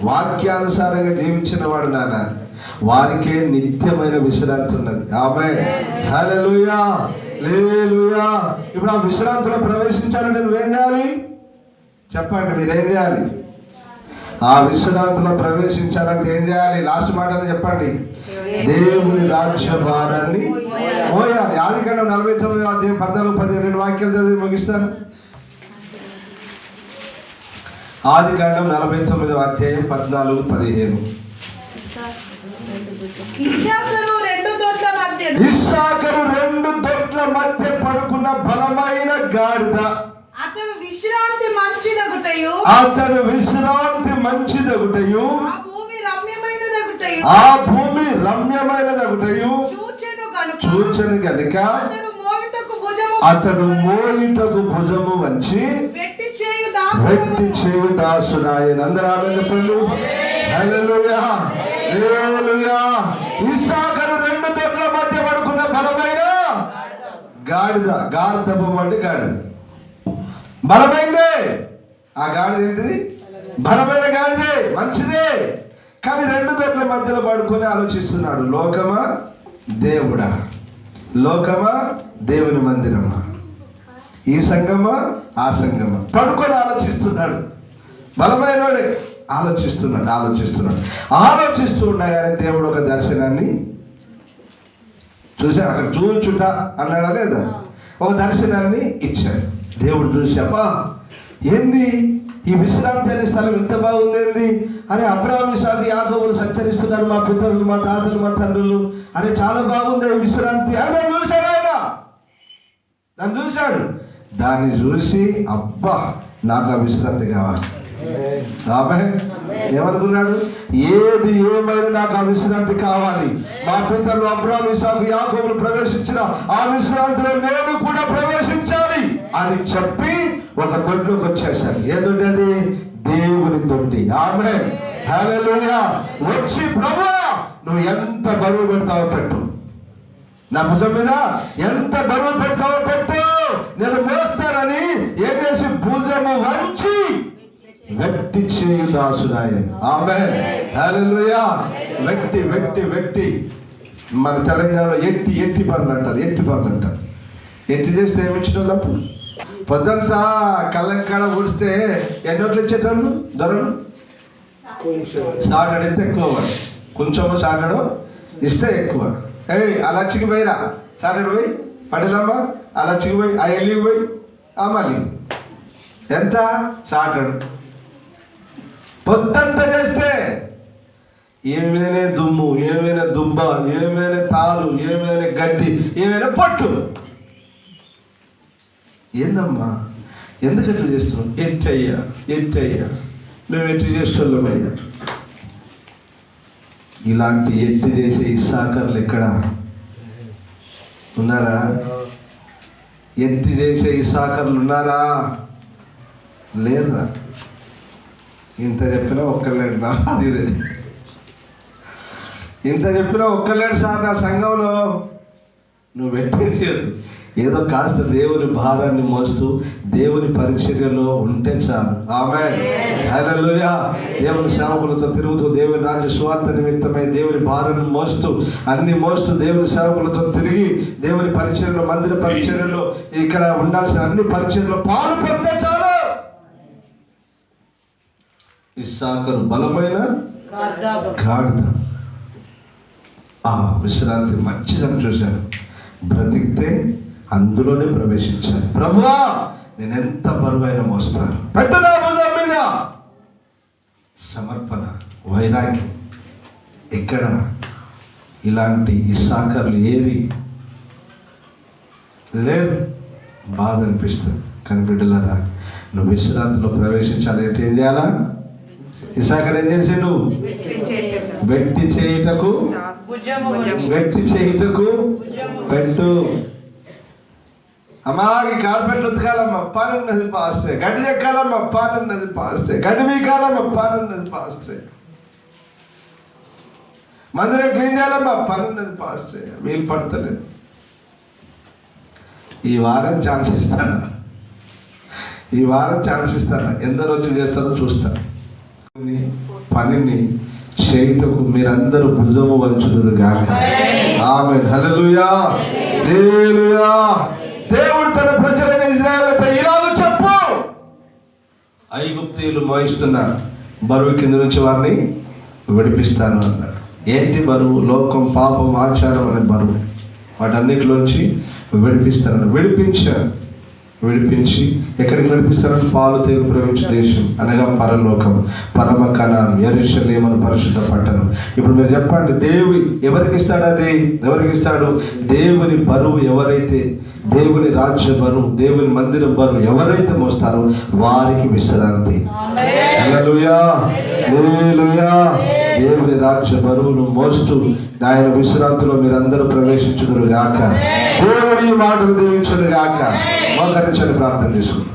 వాక్యానుసారంగా జీవించిన వాడు నాన్న వారికే నిత్యమైన విశ్రాంతి ఉన్నది. ఆమేన్, హల్లెలూయా, హల్లెలూయా. ఇప్పుడు ఆ విశ్రాంతిలో ప్రవేశించాలంటే నువ్వేం చేయాలి చెప్పండి? మీరేం చేయాలి? ఆ విశ్రాంతిలో ప్రవేశించాలంటే ఏం చేయాలి? లాస్ట్ మాటలు చెప్పండి. దేవుని రాజ్య భారాన్ని మోయాలి. ఆదికాండం 49వ అధ్యాయం 14-15 వాక్యాలు చదివి ముగిస్తాను. ఆదికాండం 49వ అధ్యాయం 14-15. ఇస్సాకరు 2 దొడ్ల మధ్య పడుకున్న బలమైన గాడిద. అతడు విశ్రాంతి మంచిదగుటయు ఆ భూమి రమ్యమైనదగుటయు చూచెను గనుక అతడు మోయుటకు భుజము వంచి వెట్టి చేయు దాసుడాయన. అందరూ ఆమేన్ చెప్పండి. హల్లెలూయా, హల్లెలూయా. ఇస్సాకరు 2 దొడ్ల మధ్య పడుకున్న బలమైన గాడిద. గార్ధబం అంటే గాడిద బలమైందే. ఆ గాడిద ఏంటిది? బలమైన గాడిదే, మంచిదే. కానీ 2 దొడ్ల మధ్యలో పడుకొని ఆలోచిస్తున్నాడు. లోకమా దేవుడా? లోకమా దేవుని మందిరమా? ఈ సంఘమా ఆ సంఘమా? పడుకొని ఆలోచిస్తున్నాడు. బలమైనోడే ఆలోచిస్తూ ఉండగానే దేవుడు ఒక దర్శనాన్ని చూసా. అక్కడ చూచుట అన్నాడా లేదా? ఒక దర్శనాన్ని ఇచ్చాడు. దేవుడు చూసి అబ్బా ఏంది ఈ విశ్రాంతి అనే స్థలం ఎంత బాగుంది ఏంది, అరే అబ్రాహాము ఇస్సాకు యాకోబులు సంచరిస్తున్నారు, మా పితరులు మా తాతలు మా తండ్రులు, అరే చాలా బాగుంది ఈ విశ్రాంతి అని దాన్ని చూశాడు. ఆయన దాన్ని చూశాడు. దాన్ని చూసి అబ్బా నాకు ఆ విశ్రాంతి కావాలి. ఆమె ఏమనుకున్నాడు, ఏది ఏమైనా నాకు ఆ విశ్రాంతి కావాలి. మా పితరులు అబ్రాహాము ఇస్సాకు యాకోబులు ప్రవేశించిన ఆ విశ్రాంతిలో నేను కూడా ప్రవేశించాలి అని చెప్పి ఒక దొడ్లోకి వచ్చేసాడు. ఏ దొడ్డి అది? దేవుని దొడ్డి. ఆమె హల్లెలూయా. వచ్చి ప్రభువా నువ్వు ఎంత బరువు పెడతావో పెట్టు, నా భుజం మీద ఎంత బరువు పెడతావో పెట్టు, నేను మోస్తానని ఏం చేసి భుజము వంచి వ్యక్తి చేయు దాసుడాయే. ఆమేన్ హల్లెలూయా. వ్యక్తి వ్యక్తి వ్యక్తి మన తెలంగాణలో ఎట్టి పనులు అంటారు. ఎట్టి చేస్తే ఏమిచ్చినప్పుడు పొద్దంతా కళ్ళంకాడ ఊడిస్తే ఎన్ని నోట్లు ఇచ్చేటోళ్ళు దొరలు సాటడు ఇస్తే ఎక్కువ, కొంచెము సాటడు ఇస్తే ఎక్కువ. ఆ లచ్చికి పోయిరా సాటడు పోయి పడేలమ్మ, ఆ లచ్చికి పోయి ఆ ఎల్లికి పోయి ఆ మళ్ళీ ఎంత సాటడు. పొద్దంతా చేస్తే ఏమైనా దుమ్ము, ఏమైనా దుబ్బ, ఏమైనా తాలు, ఏమైనా గడ్డి, ఏమైనా పట్టు. ఏందమ్మా ఎందుకు ఎట్లా చేస్తున్నాం? ఎట్టయ్యా మేము ఎట్టు చేస్తున్నామయ్యా. ఇలాంటి ఎత్తి చేసే ఇస్సాకర్లు ఎక్కడ ఉన్నారా? ఎత్తి చేసే ఇస్సాకర్లు ఉన్నారా? లేరురా. ఇంత చెప్పినా ఒక్కలేడు నా అది ఇంత చెప్పినా ఒక్కలేడు సార్ నా సంఘంలో. నువ్వు పెట్టేది ఏదో కాస్త దేవుని భారాన్ని మోస్తూ దేవుని పరిచర్యలో ఉంటే చాలు. ఆమేన్ హల్లెలూయా. దేవుని సేవకులతో తిరుగుతూ దేవుని రాజ్య సువార్త నిమిత్తమై దేవుని భారాన్ని మోస్తూ మోస్తూ దేవుని సేవకులతో తిరిగి దేవుని పరిచర్యలో, మందిర పరిచర్యలో, ఇక్కడ ఉండాల్సిన అన్ని పరిచర్యలో పాలు పొందే చాలు. ఇస్సాకరు బలమైన గాడిద. ఆ విశ్రాంతి మంచిదని చూశాను. బ్రతికితే అందులోనే ప్రవేశించాను. ప్రభువా నేను ఎంత బరువైన మోస్తాను, పెట్టనా భుజం మీద. సమర్పణ, వైరాగ్యం. ఎక్కడ ఇలాంటి ఇస్సాకర్లు ఏరి లేరు. బాధ అనిపిస్తుంది. కానీ బిడ్డలారా నువ్వు విశ్రాంతిలో ప్రవేశించాలి అంటే ఏం చేయాలా? ఇస్సాకరు ఏం చేసాడు? వ్యక్తి చేయుటకు పెట్టు. అమ్మా ఈ కార్పెట్లు ఉతకాలమ్మా, పని ఉన్నది పాస్టే. గడ్డి ఎక్కాలమ్మా, పని ఉన్నది పాస్టే. గడ్డి వీకాలమ్మా, పని ఉన్నది పాస్టే. మందిరం క్లీన్ చేయాలమ్మా, పని ఉన్నది పాస్టే. వీలు పడతలేదు. ఈ వారం ఛాన్స్ ఇస్తాను. ఎందరో వచ్చి చేస్తారో చూస్తాను. పనిని చేయుటకు మీరందరూ భుజము వంచుదురు గాక. ఆమేన్ హల్లెలూయా. హల్లెలూయా. దేవుడు తన ప్రజలైన ఇశ్రాయేలుతో ఇలాగ చెప్పు, ఐగుప్తీయులు మోయిస్తున్న బరువు కింద నుంచి వారిని విడిపిస్తాను అన్నాడు. ఏంటి బరువు? లోకం, పాపం, ఆచారం అనే బరువు. వాటన్నిటిలోంచి విడిపిస్తాను. విడిపించి ఎక్కడికి నడిపిస్తారంటే పాలు తేనె ప్రవహించే దేశం అనగా పరలోకం, పరమ కనాను, యెరూషలేము పరిశుద్ధ పట్టణం. ఇప్పుడు మీరు చెప్పండి, ఎవరికి ఇస్తాడు? ఎవరికి ఇస్తాడు? దేవుని బరువు ఎవరైతే, దేవుని రాజ్య బరువు, దేవుని మందిరం బరువు ఎవరైతే మోస్తారో వారికి విశ్రాంతి. హల్లెలూయా హల్లెలూయా. దేవుని రాజ్య బరువును మోస్తూ ఆయన విశ్రాంతిలో మీరందరూ ప్రవేశించుదురు గాక. దేవుని మాటలు దీవించును గాక. మోకరించండి, ప్రార్థన చేసుకుంటాం.